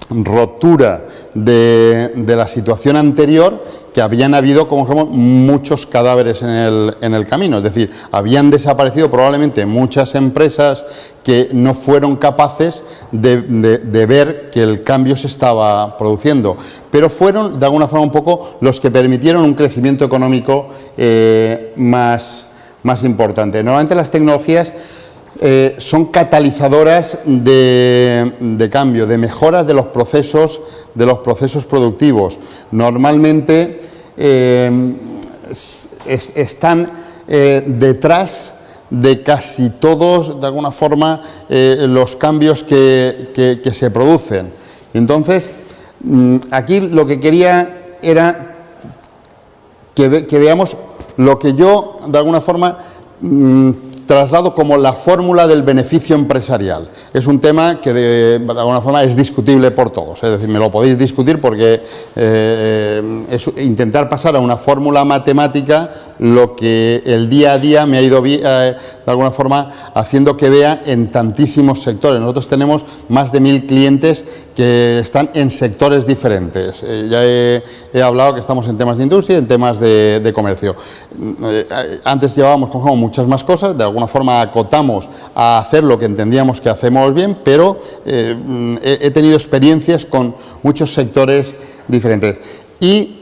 rotura de la situación anterior que habían habido, como dijimos, muchos cadáveres en el camino. Es decir, habían desaparecido probablemente muchas empresas que no fueron capaces de ver que el cambio se estaba produciendo, pero fueron de alguna forma un poco los que permitieron un crecimiento económico más importante. Normalmente las tecnologías son catalizadoras de cambio, de mejoras de los procesos productivos. Normalmente están detrás de casi todos, de alguna forma, los cambios que se producen. Entonces, aquí lo que quería era que veamos lo que yo, de alguna forma, traslado como la fórmula del beneficio empresarial. Es un tema que de alguna forma es discutible por todos, es decir, me lo podéis discutir porque es intentar pasar a una fórmula matemática lo que el día a día me ha ido de alguna forma haciendo que vea en tantísimos sectores. Nosotros tenemos más de 1000 clientes que están en sectores diferentes. Ya he hablado que estamos en temas de industria y en temas de comercio. Antes llevábamos como muchas más cosas, de alguna forma acotamos a hacer lo que entendíamos que hacemos bien, pero he tenido experiencias con muchos sectores diferentes. Y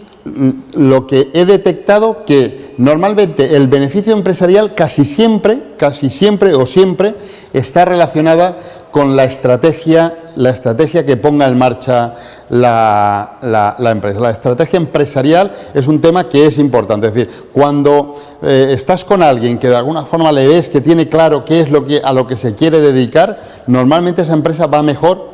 lo que he detectado que normalmente el beneficio empresarial casi siempre o siempre está relacionada con la estrategia que ponga en marcha la empresa. La estrategia empresarial es un tema que es importante. Es decir, cuando estás con alguien que de alguna forma le ves que tiene claro qué es a lo que se quiere dedicar, normalmente esa empresa va mejor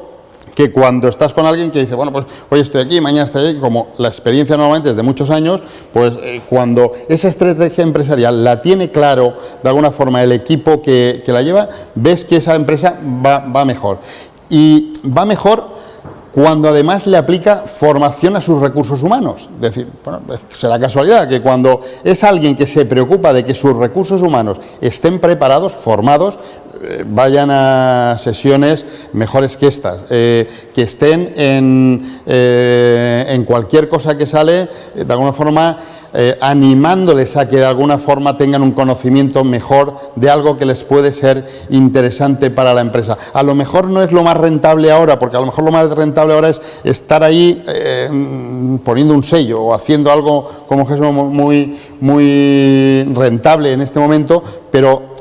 que cuando estás con alguien que dice, bueno, pues hoy estoy aquí, mañana estoy aquí. Como la experiencia normalmente es de muchos años, pues cuando esa estrategia empresarial la tiene claro de alguna forma el equipo que la lleva, ves que esa empresa va mejor. Y va mejor cuando además le aplica formación a sus recursos humanos. Es decir, bueno, será casualidad que cuando es alguien que se preocupa de que sus recursos humanos estén preparados, formados, vayan a sesiones mejores que estas, que estén en cualquier cosa que sale, de alguna forma animándoles a que de alguna forma tengan un conocimiento mejor de algo que les puede ser interesante para la empresa. A lo mejor no es lo más rentable ahora, porque a lo mejor lo más rentable ahora es estar ahí poniendo un sello o haciendo algo como que es muy rentable en este momento, pero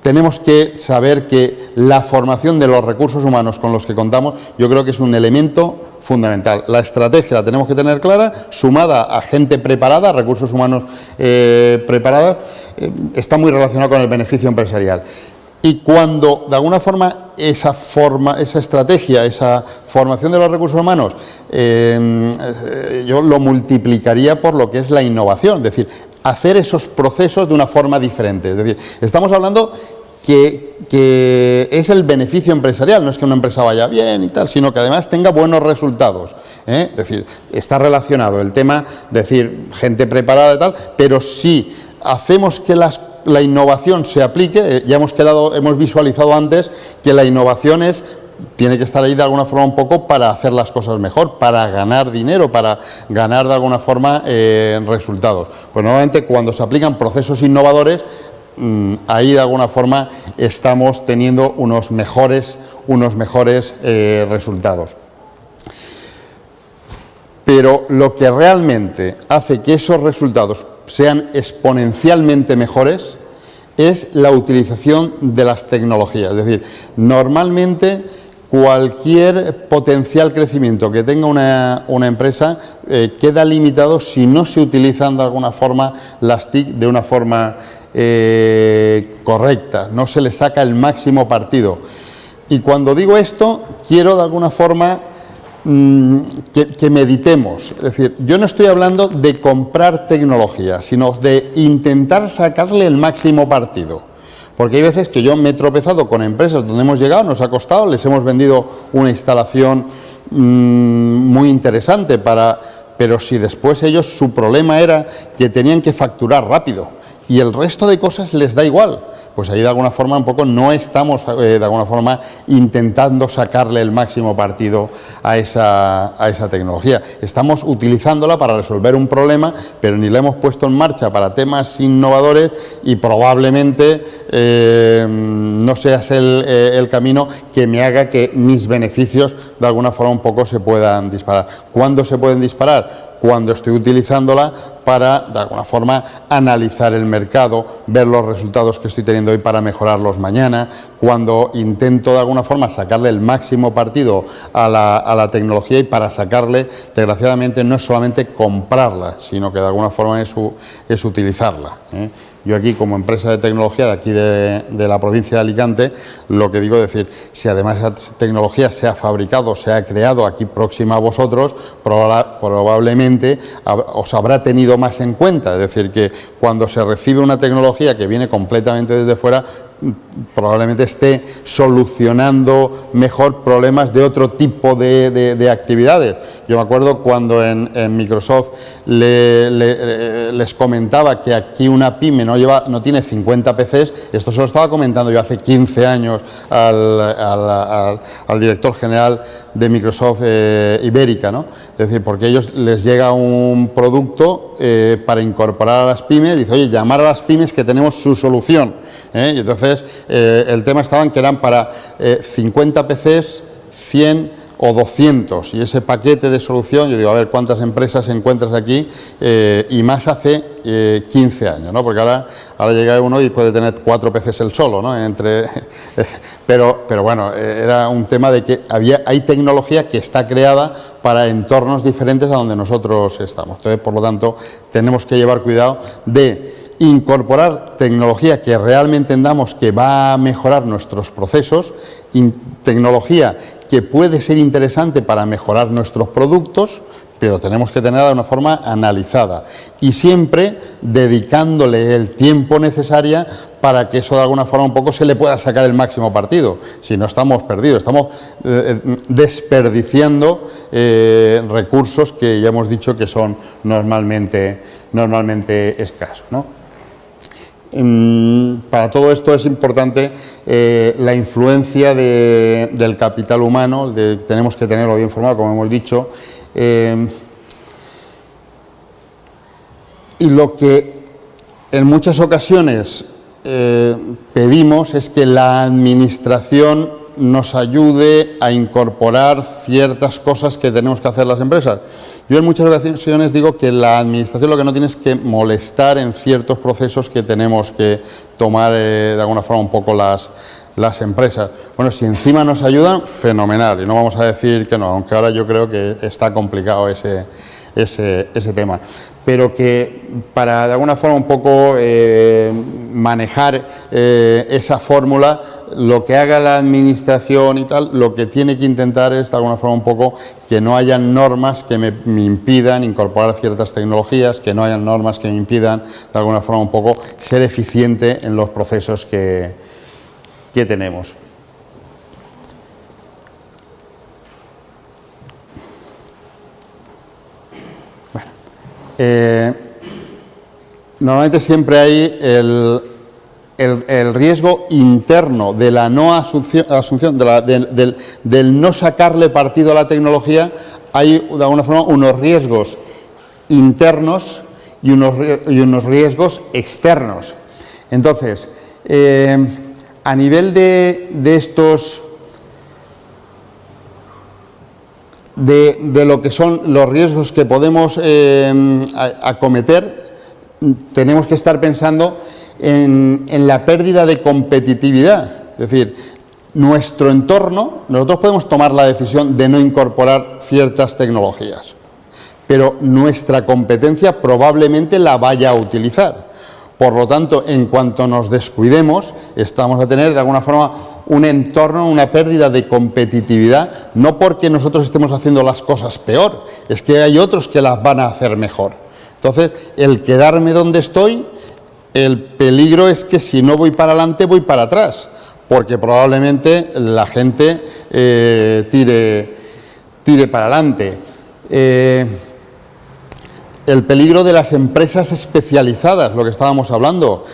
tenemos que saber que la formación de los recursos humanos con los que contamos, yo creo que es un elemento fundamental. La estrategia la tenemos que tener clara, sumada a gente preparada, recursos humanos preparados, está muy relacionado con el beneficio empresarial. Y cuando, de alguna forma, esa estrategia, esa formación de los recursos humanos, yo lo multiplicaría por lo que es la innovación, es decir, hacer esos procesos de una forma diferente. Es decir, estamos hablando que es el beneficio empresarial, no es que una empresa vaya bien y tal, sino que además tenga buenos resultados. Es decir, está relacionado el tema, decir, gente preparada y tal, pero si hacemos que la innovación se aplique, ya hemos visualizado antes que la innovación tiene que estar ahí de alguna forma un poco para hacer las cosas mejor, para ganar dinero, para ganar de alguna forma resultados. Pues normalmente cuando se aplican procesos innovadores, ahí de alguna forma estamos teniendo unos mejores resultados. Pero lo que realmente hace que esos resultados sean exponencialmente mejores es la utilización de las tecnologías. Es decir, normalmente cualquier potencial crecimiento que tenga una empresa queda limitado si no se utilizan de alguna forma las TIC de una forma correcta, no se le saca el máximo partido. Y cuando digo esto, quiero de alguna forma que meditemos. Es decir, yo no estoy hablando de comprar tecnología, sino de intentar sacarle el máximo partido. Porque hay veces que yo me he tropezado con empresas donde hemos llegado, nos ha costado, les hemos vendido una instalación muy interesante, pero si después ellos, su problema era que tenían que facturar rápido y el resto de cosas les da igual, pues ahí de alguna forma un poco no estamos de alguna forma intentando sacarle el máximo partido a esa tecnología. Estamos utilizándola para resolver un problema, pero ni la hemos puesto en marcha para temas innovadores y probablemente no sea el camino que me haga que mis beneficios de alguna forma un poco se puedan disparar. ¿Cuándo se pueden disparar? Cuando estoy utilizándola para, de alguna forma, analizar el mercado, ver los resultados que estoy teniendo hoy para mejorarlos mañana, cuando intento, de alguna forma, sacarle el máximo partido a la tecnología y para sacarle, desgraciadamente, no es solamente comprarla, sino que de alguna forma es utilizarla, ¿eh? Yo aquí, como empresa de tecnología de aquí de la provincia de Alicante, lo que digo es decir, si además esa tecnología se ha fabricado, se ha creado aquí próxima a vosotros, probablemente os habrá tenido más en cuenta. Es decir, que cuando se recibe una tecnología que viene completamente desde fuera, probablemente esté solucionando mejor problemas de otro tipo de actividades. Yo me acuerdo cuando en Microsoft les comentaba que aquí una pyme no tiene 50 PCs, esto se lo estaba comentando yo hace 15 años al director general de Microsoft Ibérica, ¿no? Es decir, porque a ellos les llega un producto para incorporar a las pymes, dice, oye, llamar a las pymes que tenemos su solución, ¿eh? Y entonces el tema estaba en que eran para 50 PCs, 100 o 200, y ese paquete de solución, yo digo, a ver cuántas empresas encuentras aquí, y más hace 15 años, ¿no? Porque ahora llega uno y puede tener 4 PCs él solo, ¿no? Pero bueno, era un tema de que hay tecnología que está creada para entornos diferentes a donde nosotros estamos. Entonces, por lo tanto, tenemos que llevar cuidado de incorporar tecnología que realmente entendamos que va a mejorar nuestros procesos, tecnología que puede ser interesante para mejorar nuestros productos, pero tenemos que tenerla de una forma analizada y siempre dedicándole el tiempo necesario para que eso de alguna forma un poco se le pueda sacar el máximo partido. Si no, estamos perdidos, estamos desperdiciando recursos que ya hemos dicho que son normalmente escasos, ¿no? Para todo esto es importante la influencia del capital humano, tenemos que tenerlo bien formado, como hemos dicho, y lo que en muchas ocasiones pedimos es que la administración nos ayude a incorporar ciertas cosas que tenemos que hacer las empresas. Yo en muchas ocasiones digo que la administración lo que no tiene es que molestar en ciertos procesos que tenemos que tomar de alguna forma un poco las empresas. Bueno, si encima nos ayudan, fenomenal, y no vamos a decir que no, aunque ahora yo creo que está complicado ese tema. Pero que para de alguna forma un poco manejar esa fórmula, lo que haga la administración y tal, lo que tiene que intentar es de alguna forma un poco que no hayan normas que me impidan incorporar ciertas tecnologías, que no hayan normas que me impidan de alguna forma un poco ser eficiente en los procesos que tenemos. Normalmente siempre hay el riesgo interno de la no asunción del no sacarle partido a la tecnología. Hay de alguna forma unos riesgos internos y unos riesgos externos. Entonces, a nivel de estos, de lo que son los riesgos que podemos acometer, tenemos que estar pensando en la pérdida de competitividad. Es decir, nuestro entorno, nosotros podemos tomar la decisión de no incorporar ciertas tecnologías, pero nuestra competencia probablemente la vaya a utilizar. Por lo tanto, en cuanto nos descuidemos, estamos a tener de alguna forma un entorno, una pérdida de competitividad, no porque nosotros estemos haciendo las cosas peor, es que hay otros que las van a hacer mejor. Entonces, el quedarme donde estoy, el peligro es que si no voy para adelante, voy para atrás, porque probablemente la gente tire para adelante. El peligro de las empresas especializadas, lo que estábamos hablando.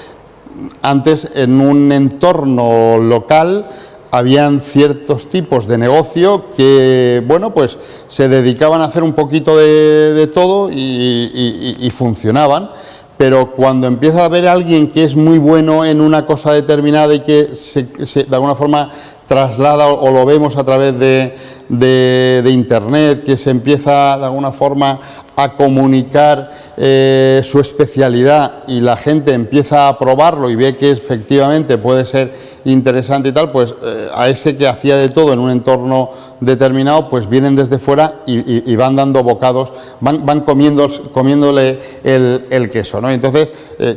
Antes, en un entorno local, habían ciertos tipos de negocio que, bueno, pues se dedicaban a hacer un poquito de todo y funcionaban. Pero cuando empieza a haber alguien que es muy bueno en una cosa determinada y que de alguna forma traslada o lo vemos a través de Internet, que se empieza de alguna forma a comunicar su especialidad y la gente empieza a probarlo y ve que efectivamente puede ser interesante y tal, pues a ese que hacía de todo en un entorno determinado, pues vienen desde fuera y van dando bocados, van comiéndole el queso, ¿no? Entonces,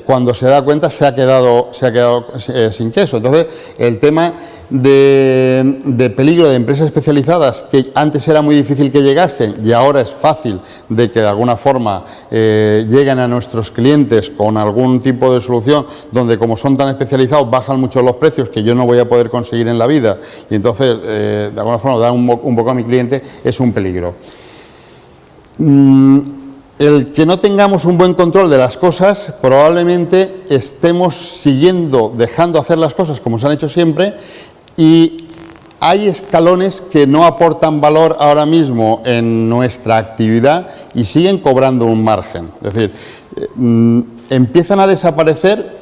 cuando se da cuenta, se ha quedado sin queso. Entonces, el tema de peligro de empresas especializadas, que antes era muy difícil que llegasen y ahora es fácil de que de alguna forma lleguen a nuestros clientes con algún tipo de solución donde, como son tan especializados, bajan mucho los precios que yo no voy a poder conseguir en la vida, y entonces de alguna forma dar un poco a mi cliente es un peligro. El que no tengamos un buen control de las cosas, probablemente estemos dejando hacer las cosas como se han hecho siempre, y hay escalones que no aportan valor ahora mismo en nuestra actividad y siguen cobrando un margen. Es decir, empiezan a desaparecer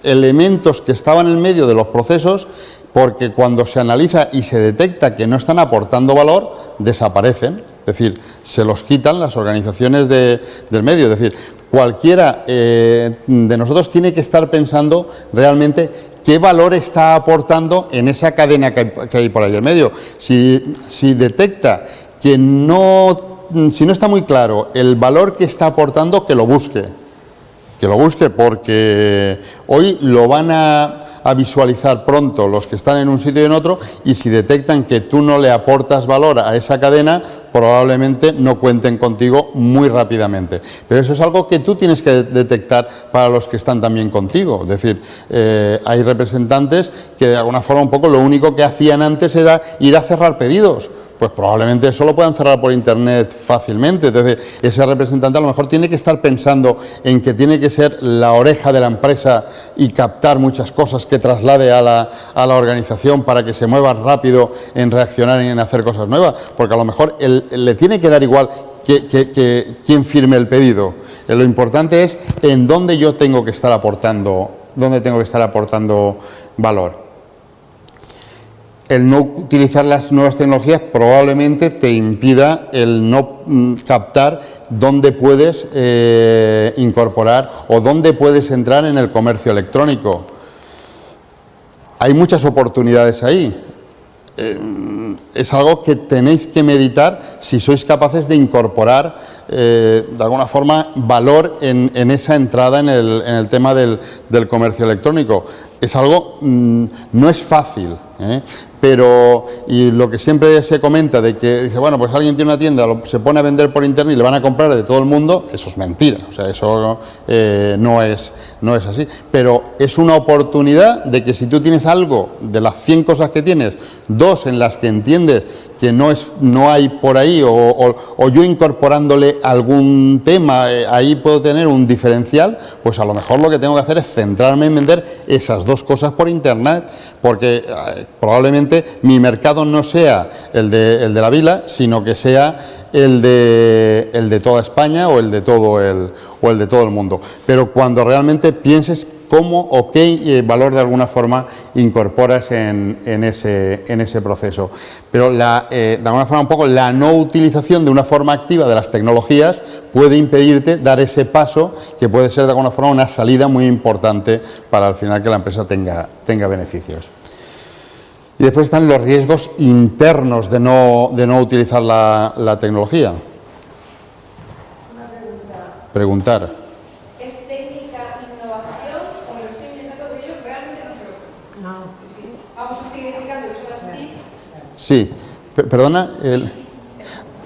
elementos que estaban en medio de los procesos, porque cuando se analiza y se detecta que no están aportando valor, desaparecen. Es decir, se los quitan las organizaciones del medio. Es decir, cualquiera de nosotros tiene que estar pensando realmente qué valor está aportando en esa cadena que hay por ahí en medio. Si detecta que si no está muy claro el valor que está aportando, que lo busque, porque hoy lo van a visualizar pronto los que están en un sitio y en otro, y si detectan que tú no le aportas valor a esa cadena, probablemente no cuenten contigo muy rápidamente. Pero eso es algo que tú tienes que detectar para los que están también contigo. Es decir, hay representantes que de alguna forma un poco lo único que hacían antes era ir a cerrar pedidos. Pues probablemente eso lo puedan cerrar por Internet fácilmente. Entonces, ese representante a lo mejor tiene que estar pensando en que tiene que ser la oreja de la empresa y captar muchas cosas que traslade a la organización para que se mueva rápido en reaccionar y en hacer cosas nuevas, porque a lo mejor le tiene que dar igual que quién firme el pedido. Lo importante es en dónde yo tengo que estar aportando valor. El no utilizar las nuevas tecnologías probablemente te impida el no captar dónde puedes incorporar o dónde puedes entrar en el comercio electrónico. Hay muchas oportunidades ahí. Es algo que tenéis que meditar si sois capaces de incorporar de alguna forma valor en esa entrada en el tema del comercio electrónico. Es algo, no es fácil, pero, y lo que siempre se comenta de que dice, bueno, pues alguien tiene una tienda, se pone a vender por internet y le van a comprar de todo el mundo, eso es mentira, o sea, eso no es así, pero es una oportunidad de que si tú tienes algo, de las 100 cosas que tienes, 2 en las que entiendes que no hay por ahí, o yo incorporándole algún tema, ahí puedo tener un diferencial, pues a lo mejor lo que tengo que hacer es centrarme en vender esas 2 cosas por internet, porque probablemente mi mercado no sea el de la vila, sino que sea el de toda España o el de todo el mundo. Pero cuando realmente pienses cómo o qué valor de alguna forma incorporas en ese proceso. Pero de alguna forma un poco la no utilización de una forma activa de las tecnologías puede impedirte dar ese paso que puede ser de alguna forma una salida muy importante para al final que la empresa tenga beneficios. Y después están los riesgos internos de no utilizar la tecnología. Preguntar. ¿Es técnica innovación o me lo estoy inventando porque yo realmente no sé lo que es? No. Sí. Vamos a seguir explicando que son las TICs. Sí. Perdona. La definición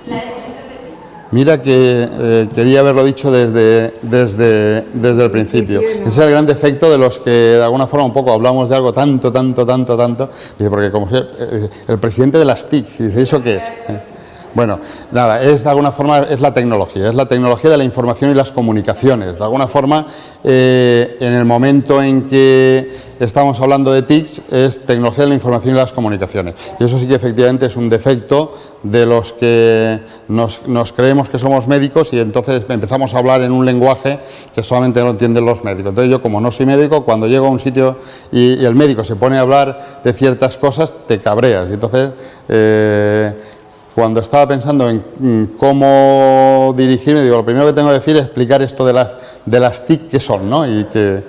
de TIC. Mira que quería haberlo dicho desde el principio. Ese es el gran defecto de los que de alguna forma un poco hablamos de algo tanto. Dice, porque como el presidente de las TIC, dice, ¿eso qué es? Bueno, nada, de alguna forma es la tecnología de la información y las comunicaciones. De alguna forma, en el momento en que estamos hablando de TICs, es tecnología de la información y las comunicaciones. Y eso sí que efectivamente es un defecto de los que nos creemos que somos médicos y entonces empezamos a hablar en un lenguaje que solamente no entienden los médicos. Entonces yo, como no soy médico, cuando llego a un sitio y el médico se pone a hablar de ciertas cosas, te cabreas. Y entonces... cuando estaba pensando en cómo dirigirme, digo, lo primero que tengo que decir es explicar esto de las TIC que son, ¿no? Y que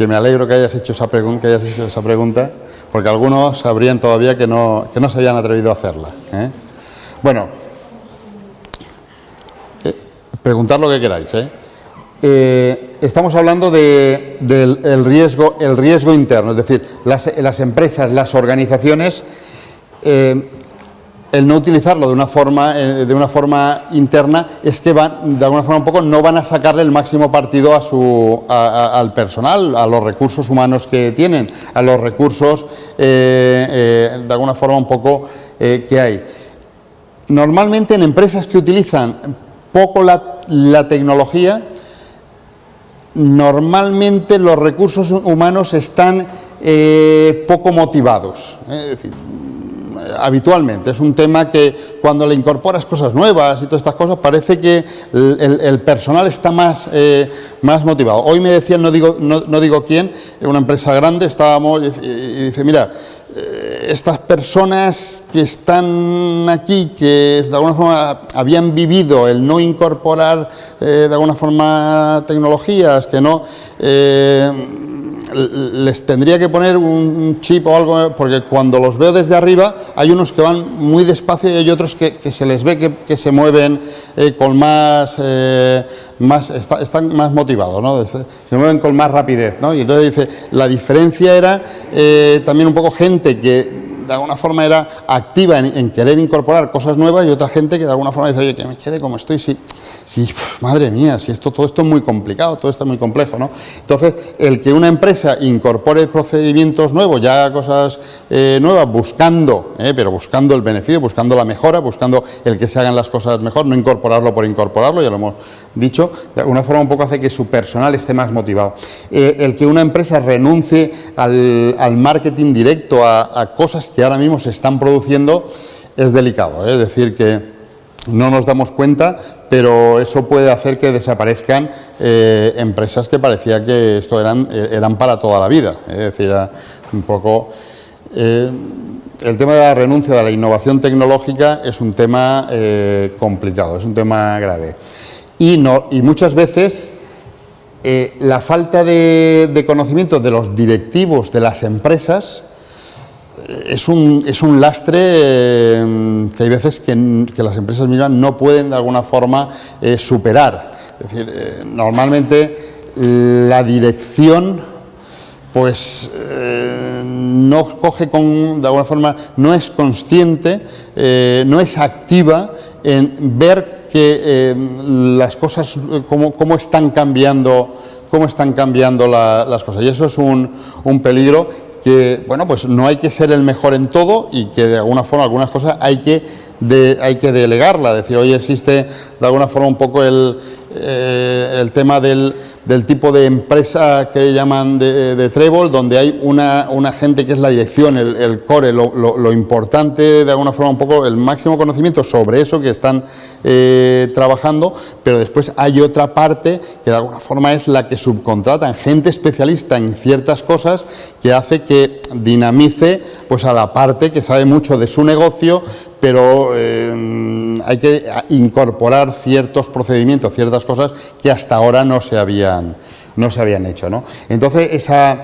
me alegro que hayas hecho esa pregunta, porque algunos sabrían todavía que no se habían atrevido a hacerla, ¿eh? Bueno, preguntad lo que queráis, ¿eh? Estamos hablando del riesgo interno, es decir, las empresas, las organizaciones, el no utilizarlo de una forma interna es que de alguna forma un poco no van a sacarle el máximo partido al personal, a los recursos humanos que tienen, a los recursos de alguna forma un poco que hay. Normalmente en empresas que utilizan poco la tecnología, normalmente los recursos humanos están poco motivados, es decir, habitualmente. Es un tema que cuando le incorporas cosas nuevas y todas estas cosas parece que el personal está más motivado. Hoy me decían, no digo quién, en una empresa grande estábamos y dice, mira, estas personas que están aquí, que de alguna forma habían vivido el no incorporar de alguna forma tecnologías, que no... les tendría que poner un chip o algo, porque cuando los veo desde arriba hay unos que van muy despacio y hay otros que se les ve que se mueven con están más motivados, ¿no? Se mueven con más rapidez, ¿no? Y entonces dice, la diferencia era también un poco gente que de alguna forma era activa en querer incorporar cosas nuevas y otra gente que de alguna forma dice, oye, que me quede como estoy, madre mía, todo esto es muy complicado, todo esto es muy complejo, ¿no? Entonces, el que una empresa incorpore procedimientos nuevos, ya haga cosas nuevas, buscando el beneficio, buscando la mejora, buscando el que se hagan las cosas mejor, no incorporarlo por incorporarlo, ya lo hemos dicho, de alguna forma un poco hace que su personal esté más motivado. El que una empresa renuncie al marketing directo, a cosas que ahora mismo se están produciendo, es delicado, es decir, que no nos damos cuenta, pero eso puede hacer que desaparezcan empresas que parecía que esto eran para toda la vida, es decir, un poco... el tema de la renuncia de la innovación tecnológica es un tema complicado, es un tema grave. Y muchas veces la falta de conocimiento de los directivos de las empresas es un lastre que hay veces que las empresas mismas no pueden de alguna forma superar. Es decir, normalmente la dirección pues no coge de alguna forma, no es consciente, no es activa en ver que las cosas, cómo están cambiando las cosas. Y eso es un peligro que, bueno, pues no hay que ser el mejor en todo y que de alguna forma algunas cosas hay que delegarla, decir, oye, existe de alguna forma un poco el tema del del tipo de empresa que llaman de Trébol, donde hay una gente que es la dirección, el core, lo importante, de alguna forma un poco el máximo conocimiento sobre eso que están trabajando, pero después hay otra parte que de alguna forma es la que subcontratan, gente especialista en ciertas cosas que hace que dinamice pues a la parte que sabe mucho de su negocio, pero hay que incorporar ciertos procedimientos, ciertas cosas que hasta ahora no se habían hecho, ¿no? Entonces, esa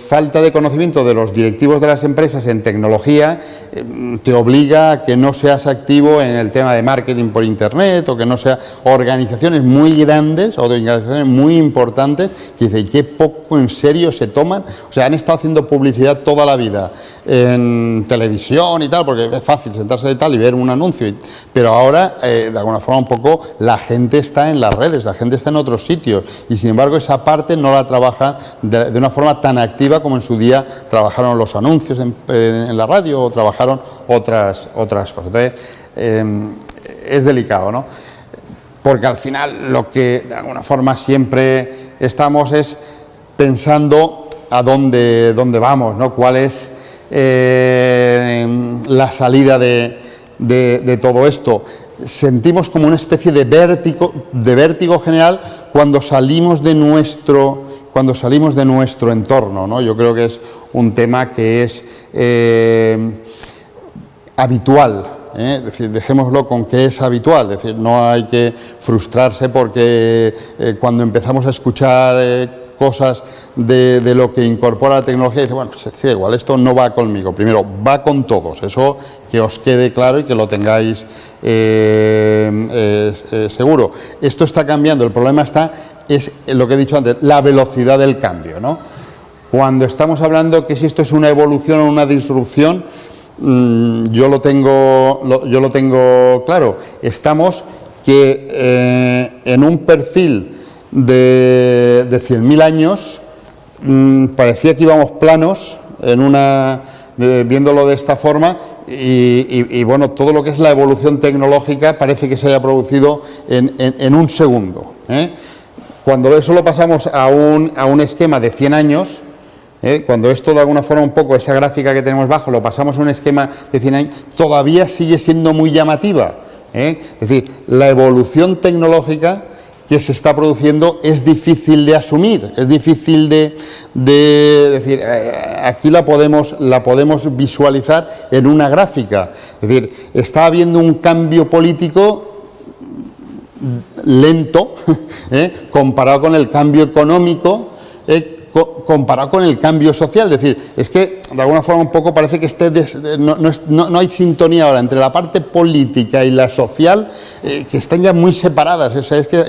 falta de conocimiento de los directivos de las empresas en tecnología te obliga a que no seas activo en el tema de marketing por internet, o que no sea organizaciones muy grandes o organizaciones muy importantes que dicen qué poco en serio se toman. O sea, han estado haciendo publicidad toda la vida en televisión y tal, porque es fácil sentarse de tal y ver un anuncio, pero ahora de alguna forma un poco la gente está en las redes, la gente está en otros sitios, y sin embargo esa parte no la trabaja de una forma tan activa como en su día trabajaron los anuncios en la radio o trabajaron otras cosas. Entonces es delicado, ¿no? Porque al final lo que de alguna forma siempre estamos es pensando a dónde vamos, ¿no? Cuál es la salida de todo esto. Sentimos como una especie de vértigo general cuando salimos de nuestro entorno, ¿no? Yo creo que es un tema que es habitual, es decir, dejémoslo con que es habitual, es decir, no hay que frustrarse porque cuando empezamos a escuchar cosas de lo que incorpora la tecnología, dice, bueno, pues, sí, igual esto no va conmigo. Primero, va con todos, eso que os quede claro y que lo tengáis seguro. Esto está cambiando, el problema es lo que he dicho antes, la velocidad del cambio, ¿no? Cuando estamos hablando que si esto es una evolución o una disrupción, yo lo tengo claro. Estamos que en un perfil de 100.000 años parecía que íbamos planos viéndolo de esta forma y bueno, todo lo que es la evolución tecnológica parece que se haya producido en un segundo, ¿eh? Cuando eso lo pasamos a un esquema de 100 años, cuando esto de alguna forma un poco, esa gráfica que tenemos bajo, lo pasamos a un esquema de 100 años, todavía sigue siendo muy llamativa, ¿eh? Es decir, la evolución tecnológica que se está produciendo es difícil de asumir, es difícil de decir, aquí la podemos visualizar en una gráfica. Es decir, está habiendo un cambio político lento, comparado con el cambio económico, comparado con el cambio social. Es decir, es que de alguna forma un poco parece que no hay sintonía ahora entre la parte política y la social, que están ya muy separadas. O sea, es que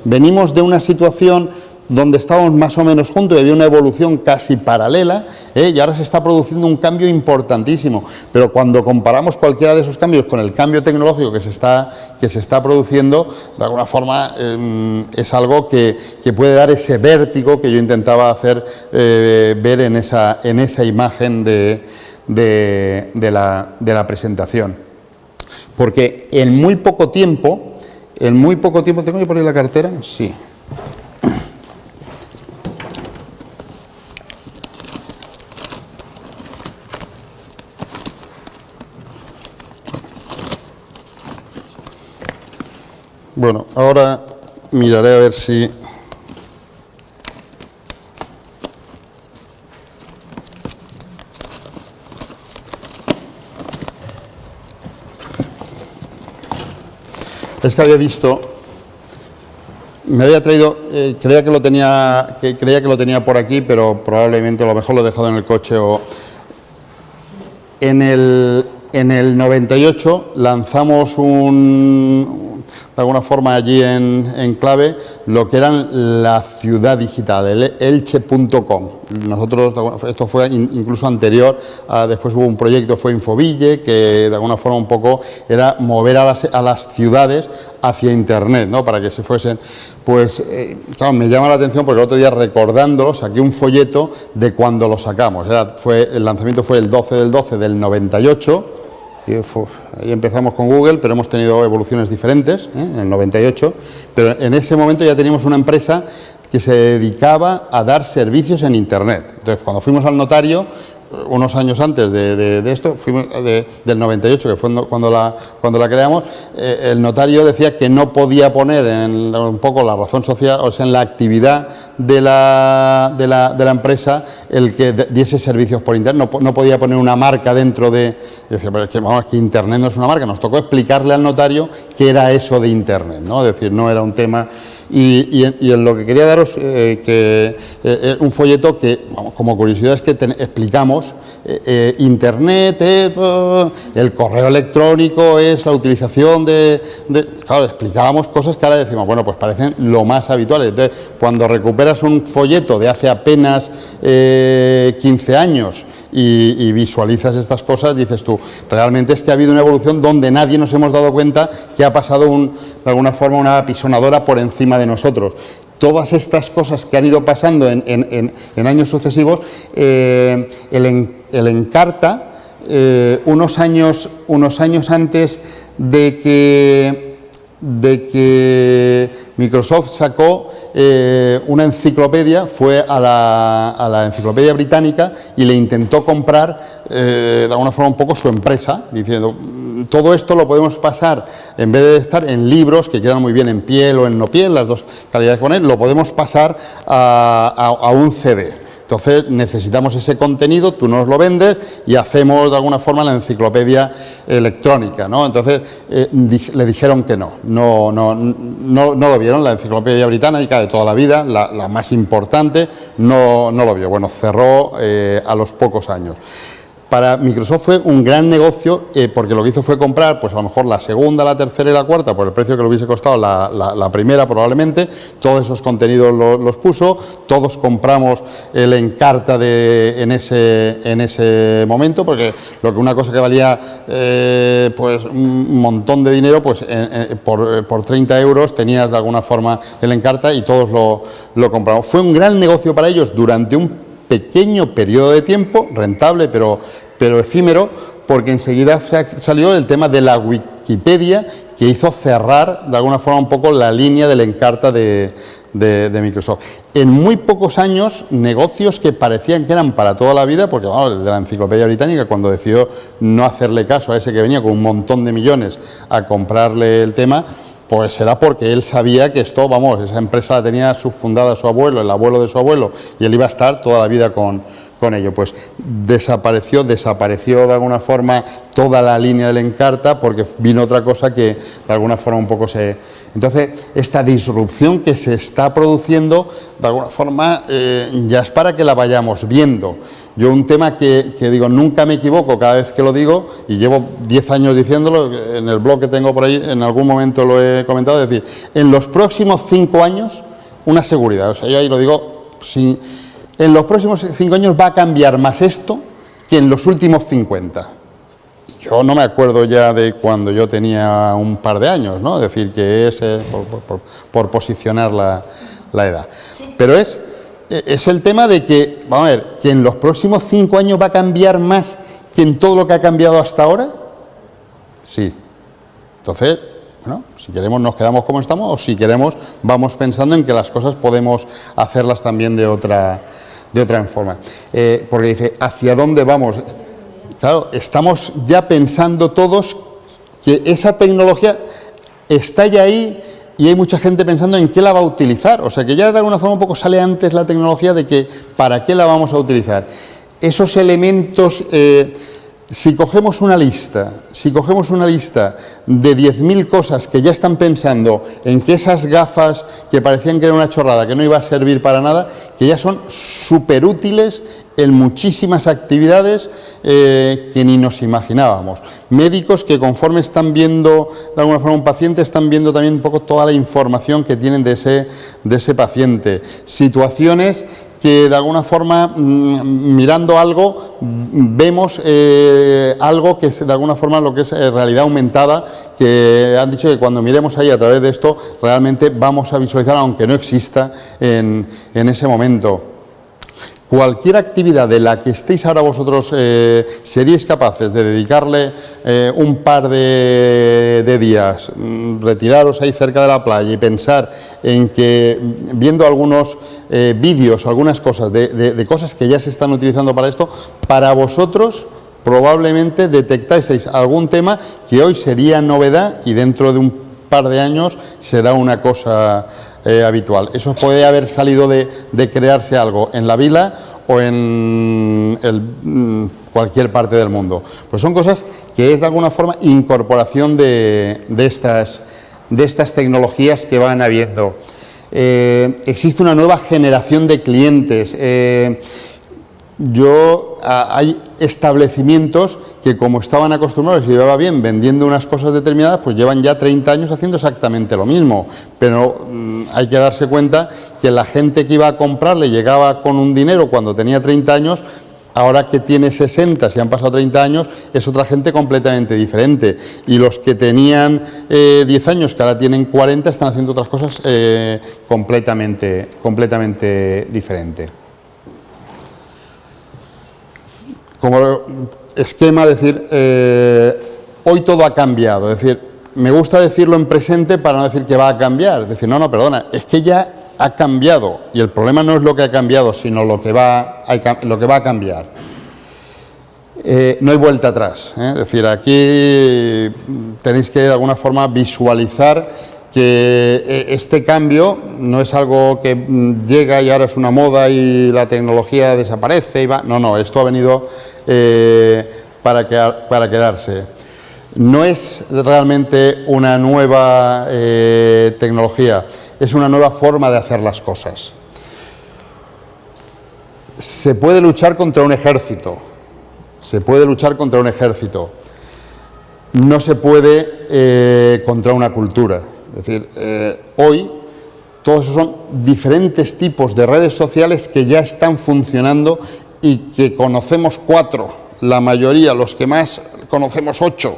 venimos de una situación donde estábamos más o menos juntos y había una evolución casi paralela, y ahora se está produciendo un cambio importantísimo, pero cuando comparamos cualquiera de esos cambios con el cambio tecnológico que se está produciendo, de alguna forma es algo que puede dar ese vértigo que yo intentaba hacer ver en esa imagen de la presentación. Porque en muy poco tiempo, ¿tengo que poner la cartera? Sí. Bueno, ahora miraré a ver si... Es que había visto... Me había traído... creía que lo tenía por aquí, pero probablemente a lo mejor lo he dejado en el coche o... En el 98 lanzamos de alguna forma allí en Clave, lo que eran la ciudad digital, el elche.com. Nosotros, esto fue incluso anterior, después hubo un proyecto, fue Infoville, que de alguna forma un poco era mover a las ciudades hacia Internet, ¿no? Para que se fuesen. Pues, claro, me llama la atención porque el otro día, recordándolo, saqué un folleto de cuando lo sacamos. El lanzamiento fue el 12 del 12 del 98, Ahí empezamos con Google, pero hemos tenido evoluciones diferentes, en el 98, pero en ese momento ya teníamos una empresa que se dedicaba a dar servicios en Internet. Entonces, cuando fuimos al notario, unos años antes de esto, fuimos del 98, que fue cuando la creamos, el notario decía que no podía poner un poco la razón social, o sea, en la actividad de la empresa, el que diese servicios por Internet. No podía poner una marca dentro de... Yo decía, pero es que, vamos, que Internet no es una marca. Nos tocó explicarle al notario qué era eso de Internet, ¿no? Es decir, no era un tema... Y en lo que quería daros, un folleto que, vamos, como curiosidad, es que explicamos Internet, el correo electrónico, es la utilización claro, explicábamos cosas que ahora decimos, bueno, pues parecen lo más habituales. Entonces, cuando recuperas un folleto de hace apenas 15 años y visualizas estas cosas, dices tú, realmente es que ha habido una evolución donde nadie nos hemos dado cuenta que ha pasado de alguna forma una apisonadora por encima de nosotros. Todas estas cosas que han ido pasando en años sucesivos, el Encarta, unos años antes de que Microsoft sacó una enciclopedia, fue a la Enciclopedia Británica y le intentó comprar de alguna forma un poco su empresa, diciendo, todo esto lo podemos pasar, en vez de estar en libros que quedan muy bien en piel o en no piel, las dos calidades que poner, lo podemos pasar a un CD. Entonces necesitamos ese contenido, tú nos lo vendes y hacemos de alguna forma la enciclopedia electrónica, ¿no? Entonces le dijeron que no lo vieron. La Enciclopedia Británica de toda la vida, la más importante, no lo vio. Bueno, cerró a los pocos años. Para Microsoft fue un gran negocio porque lo que hizo fue comprar, pues a lo mejor la segunda, la tercera y la cuarta por el precio que le hubiese costado la primera probablemente. Todos esos contenidos los puso, todos compramos el Encarta en ese momento, porque una cosa que valía pues un montón de dinero, pues por 30 euros tenías de alguna forma el Encarta y todos lo compramos. Fue un gran negocio para ellos durante un pequeño periodo de tiempo, rentable pero efímero, porque enseguida salió el tema de la Wikipedia, que hizo cerrar de alguna forma un poco la línea del Encarta de Microsoft. En muy pocos años, negocios que parecían que eran para toda la vida, porque vamos, el de la Enciclopedia Británica, cuando decidió no hacerle caso a ese que venía con un montón de millones a comprarle el tema, pues era porque él sabía que esto, vamos, esa empresa la tenía subfundada su abuelo, el abuelo de su abuelo, y él iba a estar toda la vida con ello. Pues desapareció de alguna forma toda la línea del Encarta, porque vino otra cosa que de alguna forma un poco Entonces, esta disrupción que se está produciendo, de alguna forma, ya es para que la vayamos viendo. Yo un tema que digo, nunca me equivoco cada vez que lo digo, y llevo 10 años diciéndolo, en el blog que tengo por ahí, en algún momento lo he comentado, es decir, en los próximos 5 años, una seguridad, o sea, yo ahí lo digo, si en los próximos 5 años va a cambiar más esto que en los últimos 50. Yo no me acuerdo ya de cuando yo tenía un par de años, ¿no? Es decir, que es por posicionar la edad. Pero es el tema de que, vamos a ver, que en los próximos 5 años va a cambiar más que en todo lo que ha cambiado hasta ahora. Sí. Entonces, bueno, si queremos nos quedamos como estamos, o si queremos vamos pensando en que las cosas podemos hacerlas también de otra forma. Porque dice, ¿hacia dónde vamos? Claro, estamos ya pensando todos que esa tecnología está ya ahí y hay mucha gente pensando en qué la va a utilizar. O sea, que ya de alguna forma un poco sale antes la tecnología de que para qué la vamos a utilizar. Esos elementos, si cogemos una lista de 10.000 cosas que ya están pensando en que esas gafas que parecían que era una chorrada, que no iba a servir para nada, que ya son súper útiles en muchísimas actividades que ni nos imaginábamos. Médicos que conforme están viendo de alguna forma un paciente, están viendo también un poco toda la información que tienen de ese paciente. Situaciones que de alguna forma, mirando algo, vemos algo que es de alguna forma lo que es realidad aumentada, que han dicho que cuando miremos ahí a través de esto, realmente vamos a visualizar, aunque no exista en ese momento. cualquier actividad de la que estéis ahora vosotros, seríais capaces de dedicarle un par de días, retiraros ahí cerca de la playa y pensar en que, viendo algunos vídeos, algunas cosas, de cosas que ya se están utilizando para esto, para vosotros probablemente detectáis algún tema que hoy sería novedad y dentro de un par de años será una cosa habitual. Eso puede haber salido de crearse algo en la vila o en cualquier parte del mundo. Pues son cosas que es de alguna forma incorporación de estas tecnologías que van habiendo. Existe una nueva generación de clientes. Hay establecimientos que, como estaban acostumbrados y llevaba bien vendiendo unas cosas determinadas, pues llevan ya 30 años haciendo exactamente lo mismo, pero hay que darse cuenta que la gente que iba a comprar le llegaba con un dinero cuando tenía 30 años, ahora que tiene 60, si han pasado 30 años, es otra gente completamente diferente, y los que tenían 10 años, que ahora tienen 40, están haciendo otras cosas completamente diferentes. Como esquema, decir, hoy todo ha cambiado, es decir, me gusta decirlo en presente para no decir que va a cambiar, es decir, no, perdona, es que ya ha cambiado y el problema no es lo que ha cambiado, sino lo que va a cambiar. No hay vuelta atrás, es decir, aquí tenéis que de alguna forma visualizar que este cambio no es algo que llega y ahora es una moda y la tecnología desaparece y va. No, esto ha venido para quedarse. No es realmente una nueva tecnología, es una nueva forma de hacer las cosas. Se puede luchar contra un ejército, no se puede contra una cultura. Es decir, hoy todos esos son diferentes tipos de redes sociales que ya están funcionando y que conocemos 4, la mayoría, los que más conocemos 8,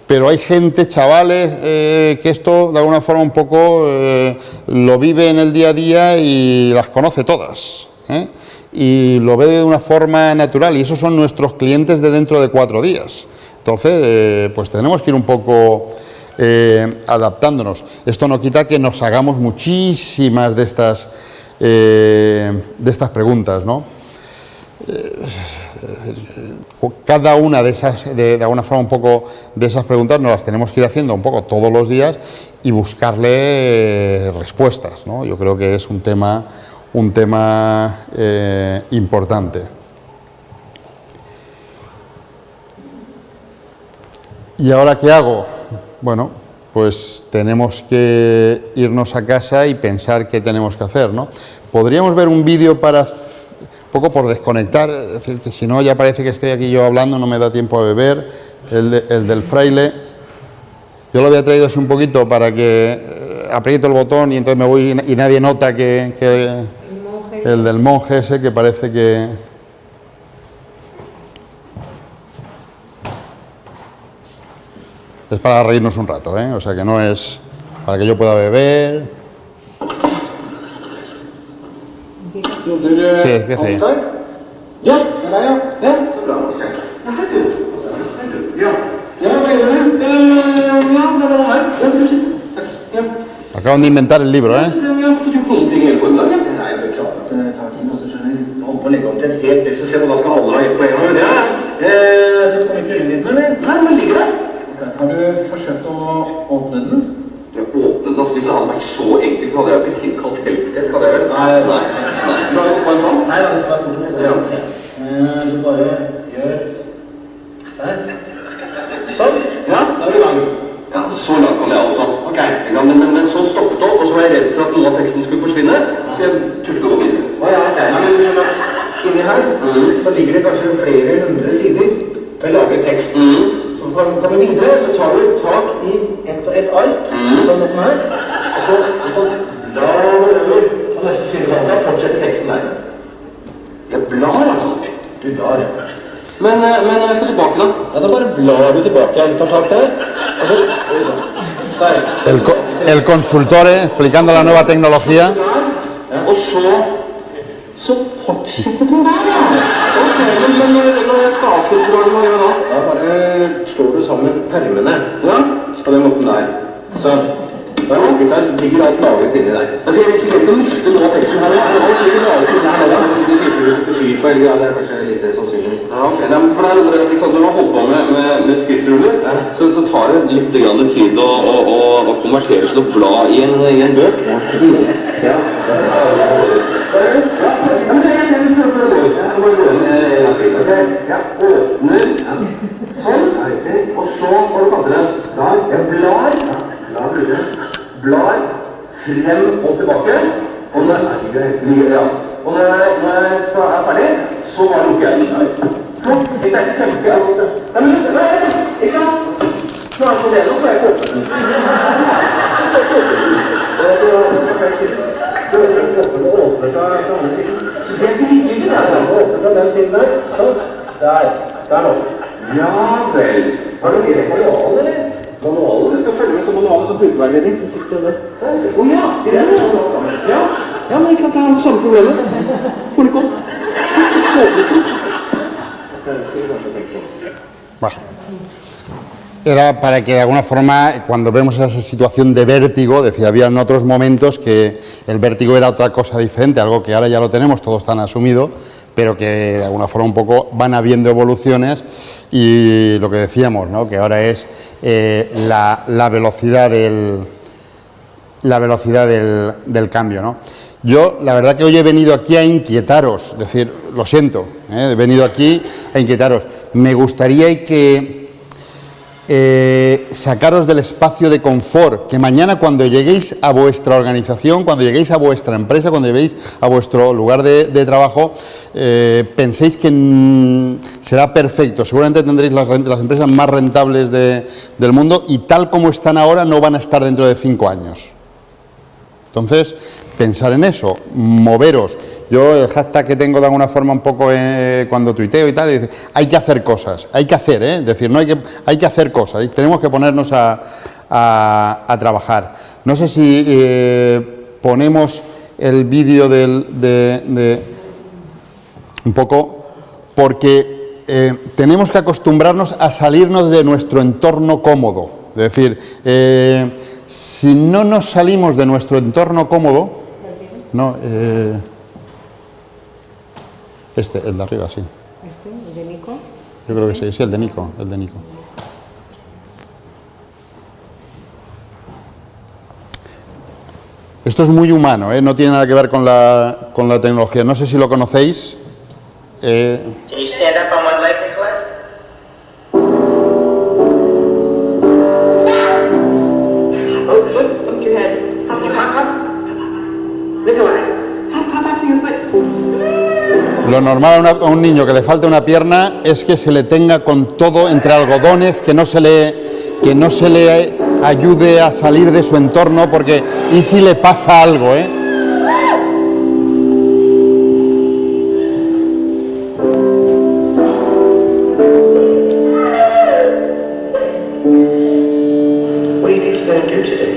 pero hay gente, chavales, que esto de alguna forma un poco lo vive en el día a día y las conoce todas, y lo ve de una forma natural, y esos son nuestros clientes de dentro de 4 días. Entonces, pues tenemos que ir un poco adaptándonos. Esto no quita que nos hagamos muchísimas de estas preguntas, ¿no? Cada una de esas, de alguna forma un poco de esas preguntas nos las tenemos que ir haciendo un poco todos los días y buscarle respuestas, ¿no? Yo creo que es un tema importante. ¿Y ahora qué hago? Bueno, pues tenemos que irnos a casa y pensar qué tenemos que hacer, ¿no? Podríamos ver un vídeo para, un poco por desconectar, es decir, que si no ya parece que estoy aquí yo hablando, no me da tiempo a beber, el del fraile. Yo lo había traído así un poquito para que aprieto el botón y entonces me voy y nadie nota que el del monje ese, que parece que... Es para reírnos un rato, o sea que no es para que yo pueda beber. Sí, empieza ahí. Acaban de inventar el libro, Har du forsøkt å åpne den? Jeg åpnet den, altså hvis det hadde vært så enkelt, så hadde jeg ikke tilkalt helpdesk, hadde jeg vel? Nei. Da er det så bare en tann? Nei, da er det så bare en tann. Ja, se. Du bare gjør der. Sånn. Ja, da er du i gang. Ja, så langt kan jeg også. Ok. Men så stoppet opp, og så var jeg redd for at noe av teksten skulle forsvinne, så jeg turte ikke å gå videre. Ja, ok. Men du skjønner, inni her, så ligger det kanskje flere 100 sider med laget tekst. Så kan du videre, så tar du tak i et ark på den måten her, og så blar du over på neste side sånn, da fortsetter teksten der. Jeg blar altså. Du blar, ja. Men jeg skal tilbake da. Ja, da bare blar du tilbake. Jeg tar tak der. Der. El consultor explicando la nueva tecnología. Og så fortsette med det der. Ok, men når jeg skal avslutte, hva er det man gjør nå? Da bare slår du sammen permene. Ja? På den måten der. Sånn. Da ligger alt lagret inni der. Jeg risikerer ikke å miste noe av teksten her. Alt ligger lagret inni her nå. Det tilfellet setter fyr på, eller det er kanskje litt sannsynlig. Ja, ok. Nei, men for det er liksom, når du har holdt på med skriftruller, så tar det litt tid å konvertere til å bla i en bøk. Ja. Åpner. Sånn. Og så har du kaller det. Jeg blar. Blar frem og tilbake, og når jeg er ferdig, så bare lukker jeg den. Flott, det er ikke kjempe. Nei, men ikke sant? Nå er det så det nå, for jeg ikke åpner den. Det åpner fra andre siden. Så det er ikke likegyldig, altså. Åpner fra den siden der. Sånn. Der nå. Ja vel. Har du lest manualen, eller? Manualen, vi skal følge med som manualen som brukerveiledning. Ja, men ikke sant, det er samme problemet. Får det ikke opp. Bueno. Era para que de alguna forma, cuando vemos esa situación de vértigo, decía, había en otros momentos que el vértigo era otra cosa diferente, algo que ahora ya lo tenemos, todo está asumido, pero que de alguna forma un poco van habiendo evoluciones y lo que decíamos, ¿no? Que ahora es la velocidad del cambio, ¿no? Yo, la verdad que hoy he venido aquí a inquietaros, es decir, lo siento, he venido aquí a inquietaros. Me gustaría que sacaros del espacio de confort, que mañana cuando lleguéis a vuestra organización, cuando lleguéis a vuestra empresa, cuando lleguéis a vuestro lugar de trabajo, penséis que será perfecto. Seguramente tendréis las empresas más rentables del mundo y tal como están ahora no van a estar dentro de 5 años. Entonces, pensar en eso, moveros. Yo el hashtag que tengo de alguna forma un poco cuando tuiteo y tal, dice, hay que hacer cosas, hay que hacer, es decir, no hay que hacer cosas, tenemos que ponernos a trabajar. No sé si ponemos el vídeo un poco, porque tenemos que acostumbrarnos a salirnos de nuestro entorno cómodo, es decir, si no nos salimos de nuestro entorno cómodo, no, el de arriba, sí. ¿El de Nico? Yo creo que sí, el de Nico, Esto es muy humano, no tiene nada que ver con la tecnología. No sé si lo conocéis. Can you stand up on one leg, Nicolai? Oops, bumped your head. Hop. Nicolai. Hop up your foot. Lo normal a un niño que le falta una pierna es que se le tenga con todo entre algodones, que no se le ayude a salir de su entorno, porque ¿y si le pasa algo, What do you think you're going to do today?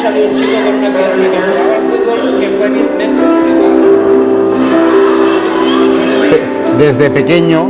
Salió un chico con una pierna que jugaba al fútbol que fue 10 meses. Desde pequeño.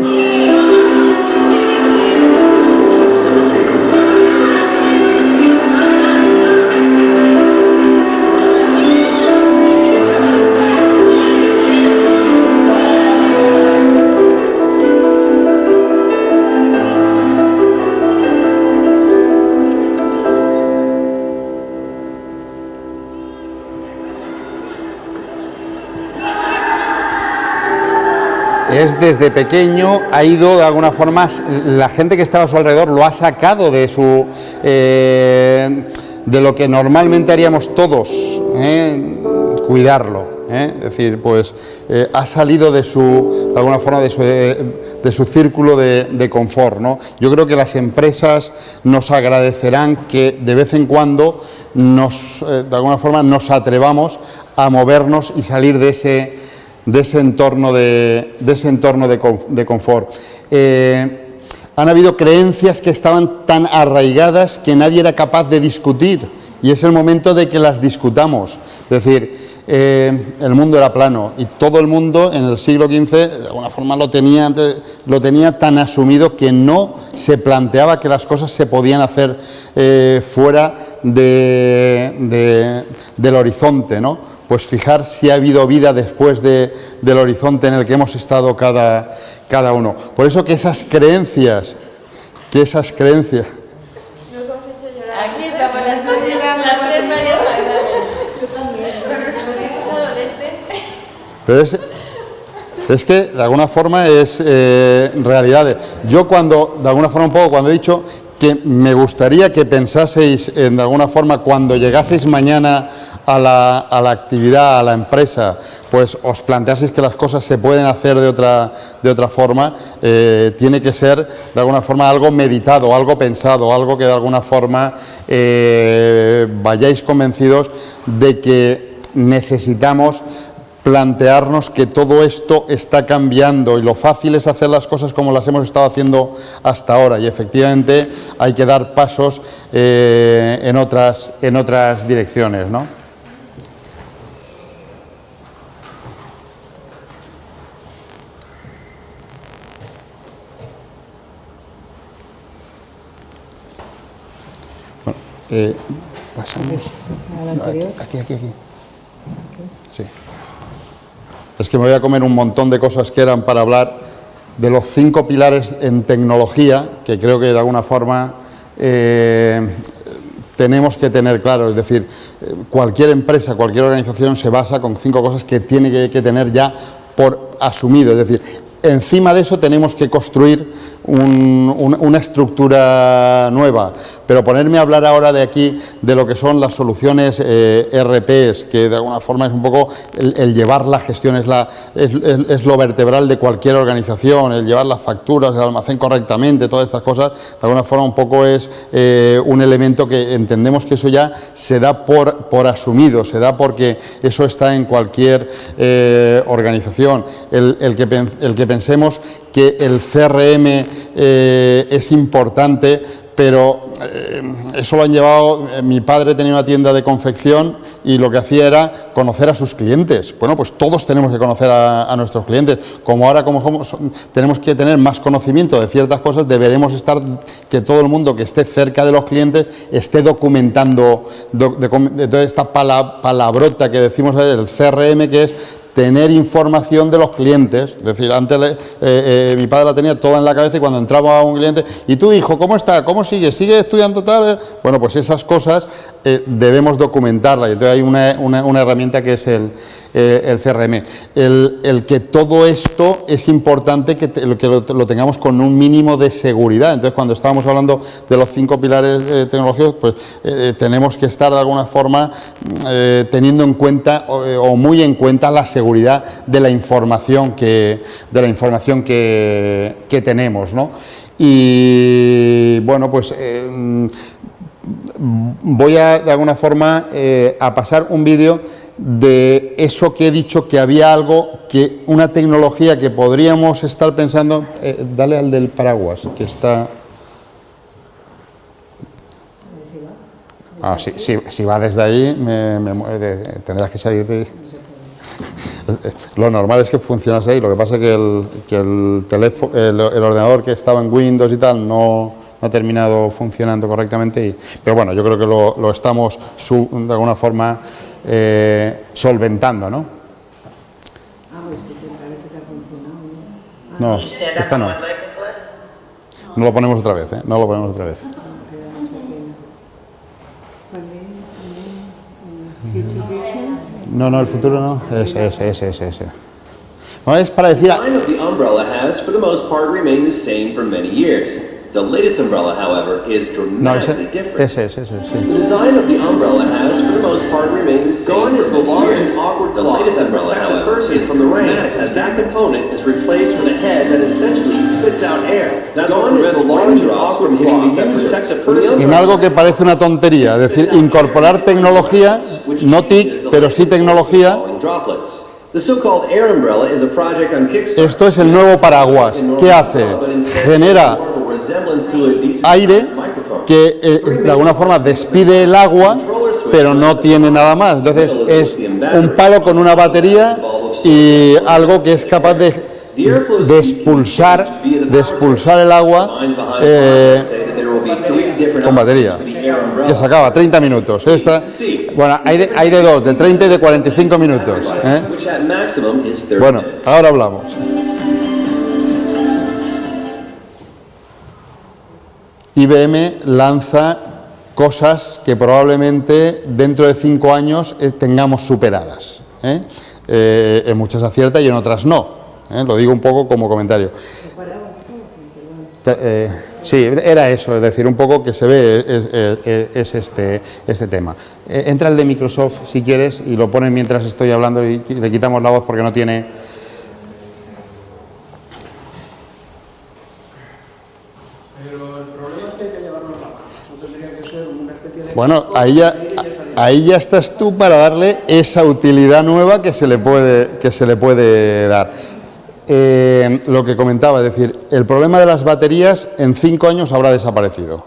Desde pequeño ha ido de alguna forma, la gente que estaba a su alrededor lo ha sacado de de lo que normalmente haríamos todos, cuidarlo. Es decir, pues ha salido de alguna forma de su círculo de confort, ¿no? Yo creo que las empresas nos agradecerán que de vez en cuando de alguna forma nos atrevamos a movernos y salir de ese entorno de confort. Han habido creencias que estaban tan arraigadas que nadie era capaz de discutir, y es el momento de que las discutamos. Es decir, el mundo era plano y todo el mundo en el siglo XV de alguna forma lo tenía tan asumido que no se planteaba que las cosas se podían hacer fuera del horizonte, ¿no? Pues fijar si ha habido vida después del horizonte en el que hemos estado cada uno. Por eso que esas creencias Nos has hecho llorar. Aquí estamos las tres Marías Magdalenas. Yo también. Hemos escuchado el Pero es que de alguna forma es realidad. Yo cuando he dicho que me gustaría que pensaseis de alguna forma cuando llegaseis mañana a la actividad, a la empresa, pues os planteaseis que las cosas se pueden hacer de otra forma, tiene que ser de alguna forma algo meditado, algo pensado, algo que de alguna forma vayáis convencidos de que necesitamos plantearnos que todo esto está cambiando y lo fácil es hacer las cosas como las hemos estado haciendo hasta ahora, y efectivamente hay que dar pasos en otras direcciones, ¿no? Bueno, pasamos aquí. Sí. Es que me voy a comer un montón de cosas que eran para hablar de los 5 pilares en tecnología, que creo que de alguna forma tenemos que tener claro. Es decir, cualquier empresa, cualquier organización se basa con 5 cosas que tiene que tener ya por asumido. Es decir, encima de eso tenemos que construir una estructura nueva, pero ponerme a hablar ahora de aquí de lo que son las soluciones ERPs, que de alguna forma es un poco el llevar la gestión, es lo vertebral de cualquier organización, el llevar las facturas, el almacén correctamente, todas estas cosas, de alguna forma un poco es un elemento que entendemos que eso ya se da por asumido, se da porque eso está en cualquier organización. El que pensemos que el CRM es importante, pero eso lo han llevado. Mi padre tenía una tienda de confección y lo que hacía era conocer a sus clientes. Bueno, pues todos tenemos que conocer a nuestros clientes. Como ahora tenemos que tener más conocimiento de ciertas cosas, deberemos que todo el mundo que esté cerca de los clientes esté documentando de toda esta palabrota que decimos, el CRM, que es tener información de los clientes. Es decir, antes mi padre la tenía toda en la cabeza y cuando entraba a un cliente, ¿y tu hijo cómo está? ¿Cómo sigue? ¿Sigue estudiando tal? Bueno, pues esas cosas debemos documentarlas, y entonces hay una herramienta que es el CRM. El que todo esto es importante que lo tengamos con un mínimo de seguridad. Entonces, cuando estábamos hablando de los 5 pilares tecnológicos, pues tenemos que estar de alguna forma teniendo en cuenta o muy en cuenta la seguridad de la información que tenemos, ¿no? Y bueno, pues voy de alguna forma a pasar un vídeo de eso que he dicho, que había algo, una tecnología que podríamos estar pensando. Dale al del paraguas, que está. Si va desde ahí, tendrás que salir de. Lo normal es que funcionase ahí, lo que pasa es que el teléfono, el ordenador que estaba en Windows y tal no ha terminado funcionando correctamente, pero bueno, yo creo que lo estamos de alguna forma solventando, ¿no? No, esta no. No lo ponemos otra vez, no lo ponemos otra vez. No, el futuro no. Ese. No, es para decir. The design of the umbrella has, for the most part, remained the same for many years. The latest umbrella, however, is dramatically different. Ese, sí. The design of the umbrella has, for the most part, remained the same. Gone is the large and awkward cloth that protects a person from the rain, as that component is replaced with a head that essentially spits out air. Gone is the large and awkward cloth that protects a person. En algo que parece una tontería, es decir, incorporar tecnología, no TIC, pero sí tecnología. Esto es el nuevo paraguas. ¿Qué hace? Genera aire que de alguna forma despide el agua, pero no tiene nada más. Entonces es un palo con una batería y algo que es capaz de expulsar el agua con batería, que se acaba 30 minutos. Bueno, hay de dos, de 30 y de 45 minutos. Bueno, ahora hablamos. IBM lanza cosas que probablemente dentro de 5 años tengamos superadas. En muchas acierta y en otras no. Lo digo un poco como comentario. Sí, era eso, es decir, un poco que se ve es este tema. Entra el de Microsoft si quieres y lo ponen mientras estoy hablando y le quitamos la voz porque no tiene... Bueno, ahí ya estás tú para darle esa utilidad nueva que se le puede dar. Lo que comentaba, es decir, el problema de las baterías en 5 años habrá desaparecido.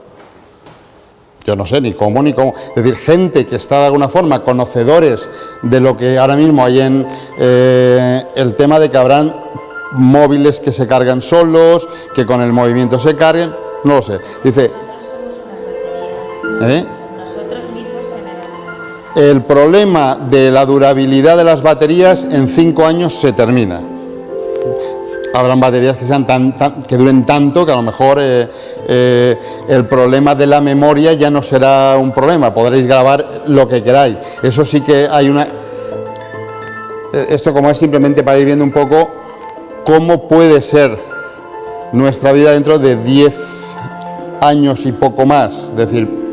Yo no sé ni cómo. Es decir, gente que está de alguna forma conocedores de lo que ahora mismo hay en el tema de que habrán móviles que se cargan solos, que con el movimiento se carguen, no lo sé. Dice... El problema de la durabilidad de las baterías en 5 años se termina. Habrán baterías que sean que duren tanto que a lo mejor el problema de la memoria ya no será un problema. Podréis grabar lo que queráis. Eso sí que hay una... Esto como es simplemente para ir viendo un poco cómo puede ser nuestra vida dentro de 10 años y poco más. Es decir,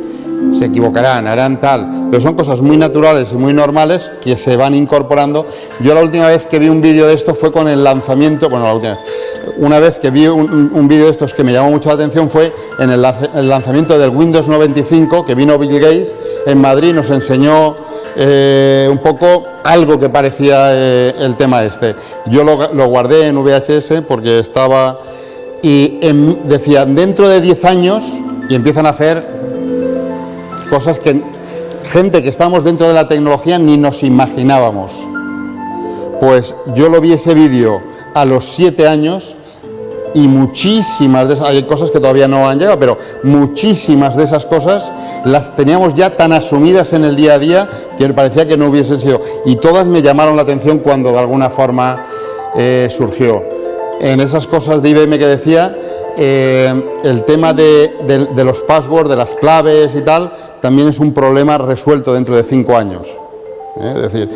se equivocarán, harán tal, pero son cosas muy naturales y muy normales que se van incorporando. Yo la última vez que vi un vídeo de esto fue con el lanzamiento, una vez que vi un vídeo de estos que me llamó mucho la atención fue en el lanzamiento del Windows 95, que vino Bill Gates en Madrid y nos enseñó un poco algo que parecía el tema este. Yo lo guardé en VHS porque estaba y decían dentro de 10 años y empiezan a hacer cosas que gente que estamos dentro de la tecnología ni nos imaginábamos. Pues yo lo vi ese vídeo a los 7 años y muchísimas de esas, hay cosas que todavía no han llegado, pero muchísimas de esas cosas las teníamos ya tan asumidas en el día a día que me parecía que no hubiesen sido. Y todas me llamaron la atención cuando de alguna forma surgió. En esas cosas de IBM que decía, el tema de los passwords, de las claves y tal, también es un problema resuelto dentro de 5 años. Es decir,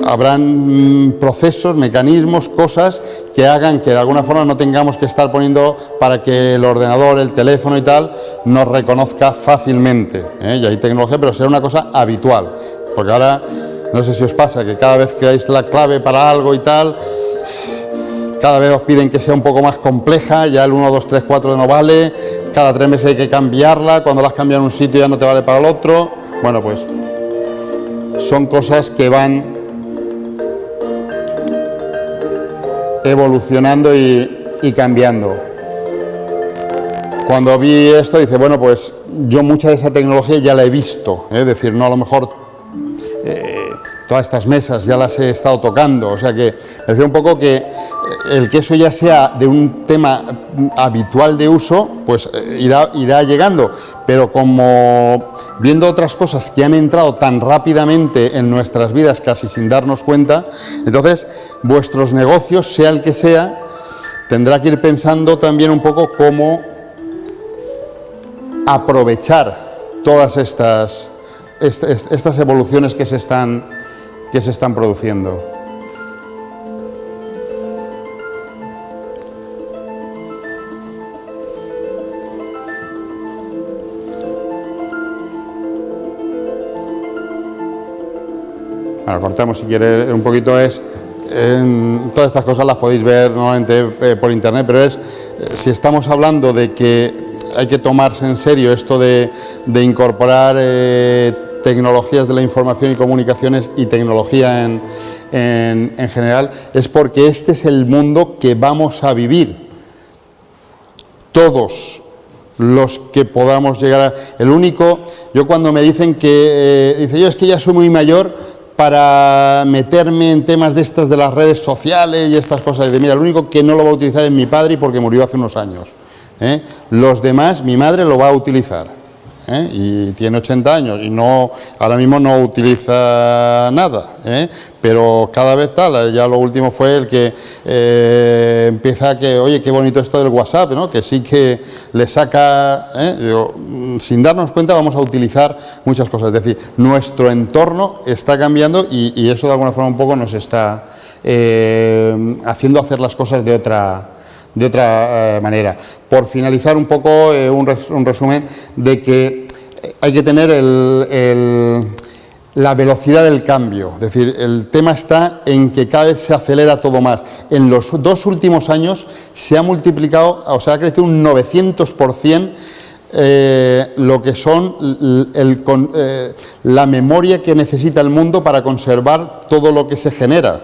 habrán procesos, mecanismos, cosas que hagan que de alguna forma no tengamos que estar poniendo para que el ordenador, el teléfono y tal nos reconozca fácilmente. Y hay tecnología, pero será una cosa habitual. Porque ahora, no sé si os pasa, que cada vez que dais la clave para algo y tal, cada vez os piden que sea un poco más compleja, ya el 1, 2, 3, 4 no vale, cada 3 meses hay que cambiarla, cuando la has cambiado en un sitio ya no te vale para el otro. Bueno, pues son cosas que van evolucionando y cambiando. Cuando vi esto, dice, bueno, pues yo mucha de esa tecnología ya la he visto, es decir, no a lo mejor todas estas mesas ya las he estado tocando, o sea que me decía un poco que el que eso ya sea de un tema habitual de uso, pues irá llegando, pero como viendo otras cosas que han entrado tan rápidamente en nuestras vidas casi sin darnos cuenta, entonces vuestros negocios, sea el que sea, tendrá que ir pensando también un poco cómo aprovechar todas estas evoluciones que se están produciendo. bueno, cortamos si quiere un poquito, todas estas cosas las podéis ver normalmente por internet, pero si estamos hablando de que hay que tomarse en serio esto de incorporar tecnologías de la información y comunicaciones y tecnología en general, es porque este es el mundo que vamos a vivir todos los que podamos llegar a... Yo cuando me dicen que... yo es que ya soy muy mayor para meterme en temas de estas de las redes sociales y estas cosas. Mira, el único que no lo va a utilizar es mi padre porque murió hace unos años. Los demás, mi madre lo va a utilizar. Y tiene 80 años y ahora mismo no utiliza nada, pero cada vez tal. Ya lo último fue el que empieza oye, qué bonito esto del WhatsApp, ¿no? Que sí que le saca, sin darnos cuenta vamos a utilizar muchas cosas. Es decir, nuestro entorno está cambiando y eso de alguna forma un poco nos está haciendo hacer las cosas de otra manera. Por finalizar un poco, un resumen de que hay que tener la velocidad del cambio. Es decir, el tema está en que cada vez se acelera todo más. En los 2 últimos años se ha multiplicado, o sea, ha crecido un 900%. Lo que son la memoria que necesita el mundo para conservar todo lo que se genera.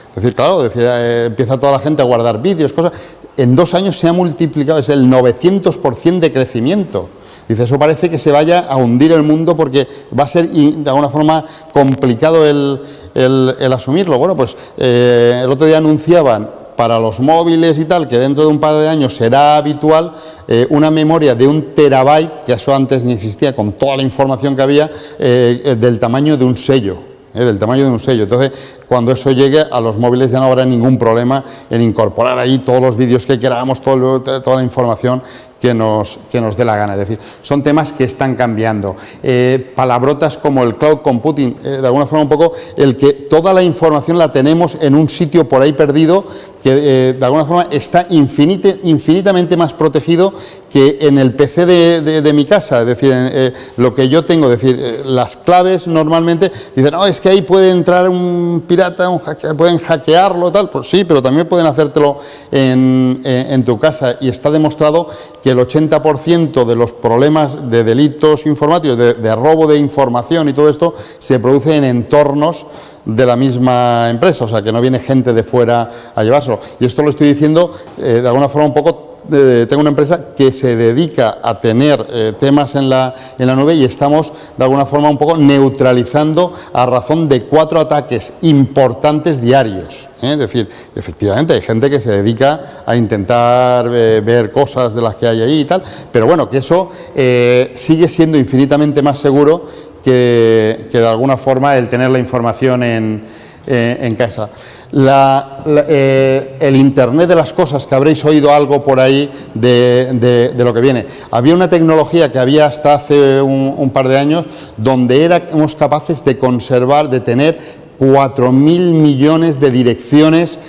Es decir, claro, empieza toda la gente a guardar vídeos, cosas. En 2 años se ha multiplicado, es el 900% de crecimiento. Dice, eso parece que se vaya a hundir el mundo porque va a ser de alguna forma complicado el asumirlo. Bueno, pues el otro día anunciaban para los móviles y tal, que dentro de un par de años será habitual una memoria de 1 terabyte, que eso antes ni existía, con toda la información que había, del tamaño de un sello. Entonces, cuando eso llegue a los móviles ya no habrá ningún problema en incorporar ahí todos los vídeos que queramos, toda la información que nos dé la gana. Es decir, son temas que están cambiando. Palabrotas como el cloud computing, de alguna forma un poco el que toda la información la tenemos en un sitio por ahí perdido, que de alguna forma está infinitamente más protegido que en el PC de mi casa. Es decir, lo que yo tengo, es decir, las claves normalmente dicen, no, es que ahí puede entrar un pirata, pueden hackearlo, tal. Pues sí, pero también pueden hacértelo en tu casa, y está demostrado que el 80% de los problemas de delitos informáticos, de robo de información y todo esto, se produce en entornos de la misma empresa, o sea, que no viene gente de fuera a llevárselo. Y esto lo estoy diciendo de alguna forma un poco. Tengo una empresa que se dedica a tener temas en la nube, y estamos de alguna forma un poco neutralizando a razón de 4 ataques importantes diarios. Es decir, efectivamente hay gente que se dedica a intentar ver cosas de las que hay ahí y tal, pero bueno, que eso sigue siendo infinitamente más seguro que de alguna forma el tener la información en casa. El Internet de las cosas, que habréis oído algo por ahí de lo que viene. Había una tecnología que había hasta hace un par de años, donde éramos capaces de conservar, de tener 4.000 millones de direcciones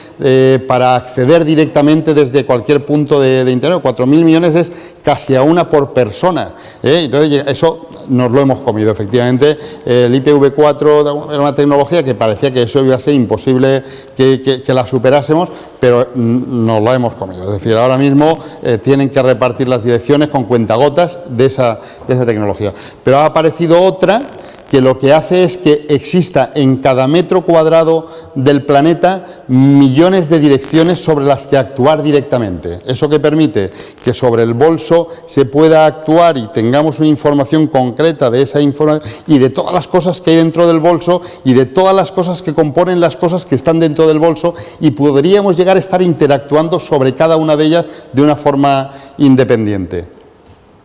para acceder directamente desde cualquier punto de Internet. 4.000 millones es casi a una por persona. Entonces, eso nos lo hemos comido, efectivamente. El IPv4 era una tecnología que parecía que eso iba a ser imposible que la superásemos, pero nos lo hemos comido. Es decir, ahora mismo tienen que repartir las direcciones con cuentagotas de esa tecnología. Pero ha aparecido otra que lo que hace es que exista en cada metro cuadrado del planeta millones de direcciones sobre las que actuar directamente. Eso que permite que sobre el bolso se pueda actuar y tengamos una información concreta de esa información y de todas las cosas que hay dentro del bolso y de todas las cosas que componen las cosas que están dentro del bolso, y podríamos llegar a estar interactuando sobre cada una de ellas de una forma independiente.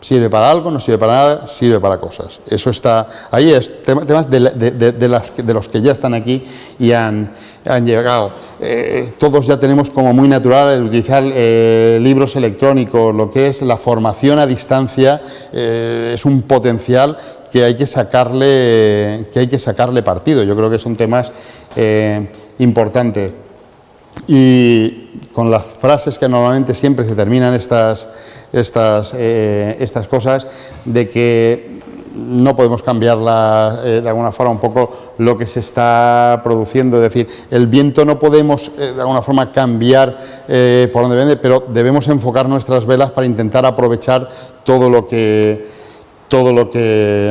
Sirve para algo, no sirve para nada, sirve para cosas. Eso está ahí, es temas de los que ya están aquí y han llegado. Todos ya tenemos como muy natural el utilizar libros electrónicos. Lo que es la formación a distancia es un potencial que hay que sacarle partido. Yo creo que son temas importantes. Y con las frases que normalmente siempre se terminan estas cosas, de que no podemos cambiarla de alguna forma un poco lo que se está produciendo, es decir, el viento no podemos de alguna forma cambiar por donde viene, pero debemos enfocar nuestras velas para intentar aprovechar todo lo que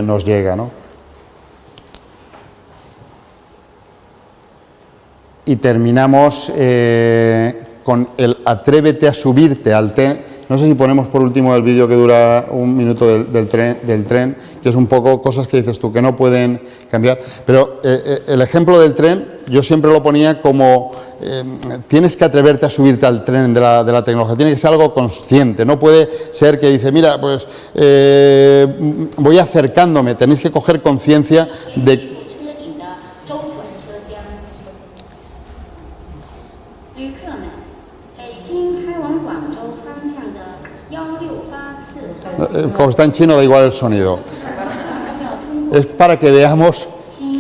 nos llega, ¿no? Y terminamos con el atrévete a subirte al tren. No sé si ponemos por último el vídeo que dura 1 minuto del tren, que es un poco cosas que dices tú que no pueden cambiar. Pero el ejemplo del tren yo siempre lo ponía como tienes que atreverte a subirte al tren de la tecnología, tiene que ser algo consciente, no puede ser que dice, mira, pues voy acercándome, tenéis que coger conciencia de... Como está en chino, da igual el sonido. Es para que veamos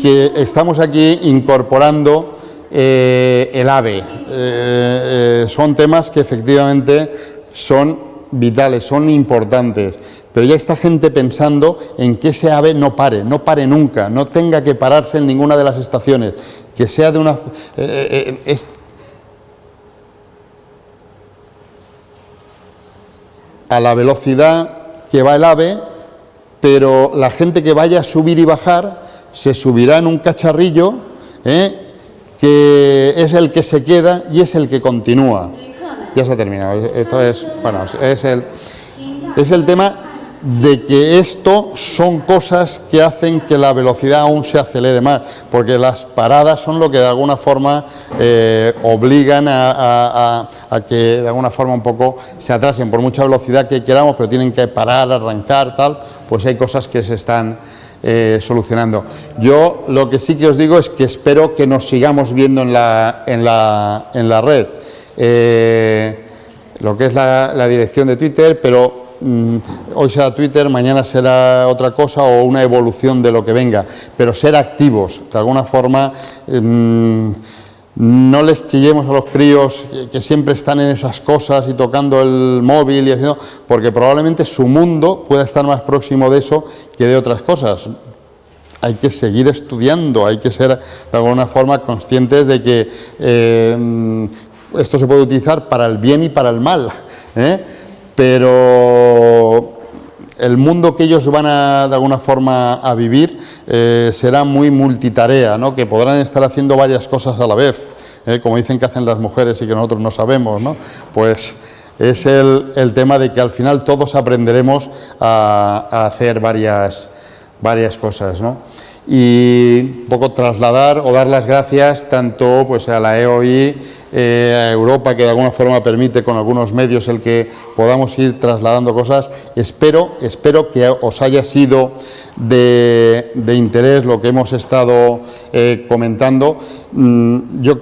que estamos aquí incorporando el AVE. Son temas que efectivamente son vitales, son importantes. Pero ya está gente pensando en que ese AVE no pare nunca, no tenga que pararse en ninguna de las estaciones, que sea de una... a la velocidad que va el AVE, pero la gente que vaya a subir y bajar se subirá en un cacharrillo que es el que se queda y es el que continúa. Ya se ha terminado. Esto es, bueno, es el tema de que esto son cosas que hacen que la velocidad aún se acelere más, porque las paradas son lo que de alguna forma obligan a que de alguna forma un poco se atrasen por mucha velocidad que queramos, pero tienen que parar, arrancar, tal, pues hay cosas que se están solucionando. Yo lo que sí que os digo es que espero que nos sigamos viendo en la red, lo que es la dirección de Twitter, pero hoy será Twitter, mañana será otra cosa o una evolución de lo que venga, pero ser activos, de alguna forma. No les chillemos a los críos que siempre están en esas cosas y tocando el móvil y haciendo, porque probablemente su mundo pueda estar más próximo de eso que de otras cosas. Hay que seguir estudiando, hay que ser de alguna forma conscientes de que esto se puede utilizar para el bien y para el mal, pero el mundo que ellos van de alguna forma a vivir será muy multitarea, ¿no? Que podrán estar haciendo varias cosas a la vez, como dicen que hacen las mujeres y que nosotros no sabemos, ¿no? Pues es el tema de que al final todos aprenderemos a hacer varias cosas, ¿no? Y un poco trasladar o dar las gracias tanto pues a la EOI, a Europa, que de alguna forma permite con algunos medios el que podamos ir trasladando cosas. Espero que os haya sido de interés lo que hemos estado comentando. Yo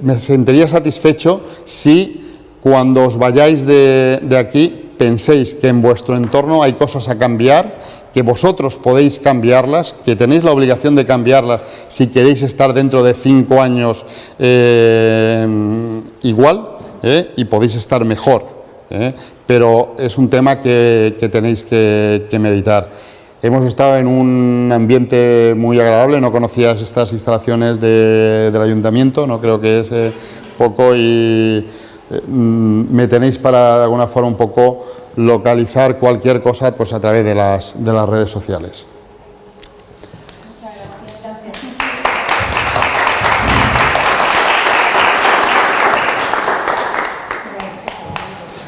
me sentiría satisfecho si cuando os vayáis de aquí penséis que en vuestro entorno hay cosas a cambiar, que vosotros podéis cambiarlas, que tenéis la obligación de cambiarlas si queréis estar dentro de 5 años igual, y podéis estar mejor, pero es un tema que tenéis que meditar. Hemos estado en un ambiente muy agradable, no conocías estas instalaciones del ayuntamiento, no creo que es poco, y me tenéis para de alguna forma un poco localizar cualquier cosa pues a través de las redes sociales.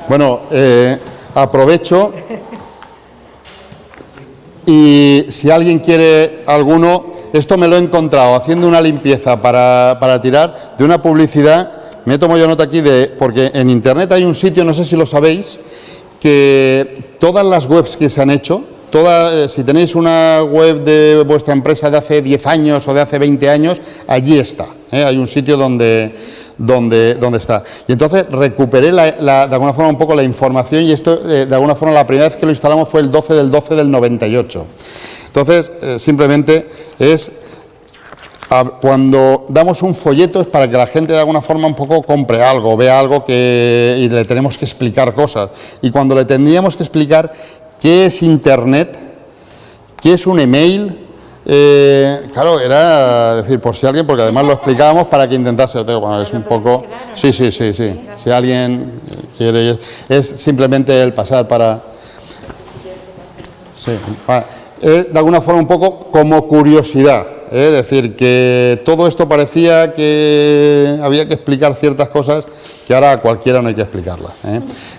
Bueno, aprovecho y si alguien quiere alguno, esto me lo he encontrado haciendo una limpieza para tirar de una publicidad. Me tomo yo nota aquí porque en internet hay un sitio, no sé si lo sabéis, que todas las webs que se han hecho, si tenéis una web de vuestra empresa de hace 10 años o de hace 20 años, allí está, hay un sitio donde está. Y entonces recuperé de alguna forma un poco la información, y esto de alguna forma la primera vez que lo instalamos fue el 12 del 12 del 98. Entonces simplemente es... Cuando damos un folleto es para que la gente de alguna forma un poco compre algo, vea algo y le tenemos que explicar cosas. Y cuando le tendríamos que explicar qué es Internet, ¿Qué es un email? Claro, era decir, por si alguien, porque además lo explicábamos para que intentase, bueno, es un poco... Sí. Si alguien quiere, es simplemente el pasar para... Sí, de alguna forma un poco como curiosidad, es decir, que todo esto parecía que había que explicar ciertas cosas que ahora a cualquiera no hay que explicarlas.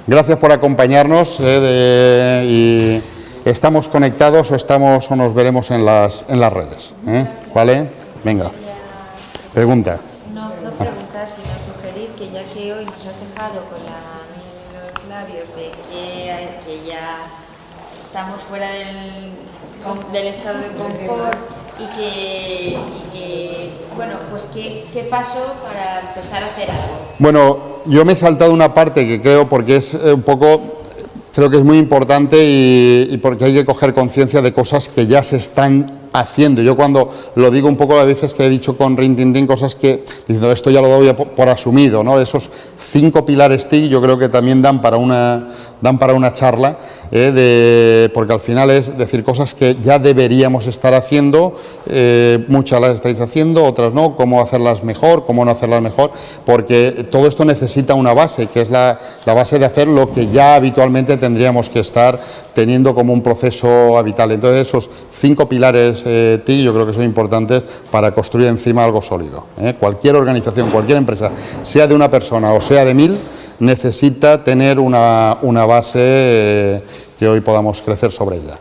Gracias por acompañarnos y estamos conectados o nos veremos en las redes. ¿Vale? Venga. Pregunta. No preguntar, sino sugerir que ya que hoy nos has dejado con los labios de que ya estamos fuera del estado de confort y que bueno, pues ¿qué pasó para empezar a hacer algo? Bueno, yo me he saltado una parte que creo, porque es un poco... Creo que es muy importante y porque hay que coger conciencia de cosas que ya se están haciendo. Yo cuando lo digo un poco a veces que he dicho con Rintintín cosas que, diciendo esto ya lo doy por asumido, ¿no? Esos 5 pilares TIC yo creo que también dan para una charla, porque al final es decir cosas que ya deberíamos estar haciendo, muchas las estáis haciendo, otras no, cómo hacerlas mejor, cómo no hacerlas mejor, porque todo esto necesita una base, que es la base de hacer lo que ya habitualmente tendríamos que estar teniendo como un proceso habitual. Entonces esos 5 pilares TIC yo creo que son importantes para construir encima algo sólido. Cualquier organización, cualquier empresa, sea de una persona o sea de 1000, necesita tener una base que hoy podamos crecer sobre ella.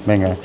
Venga.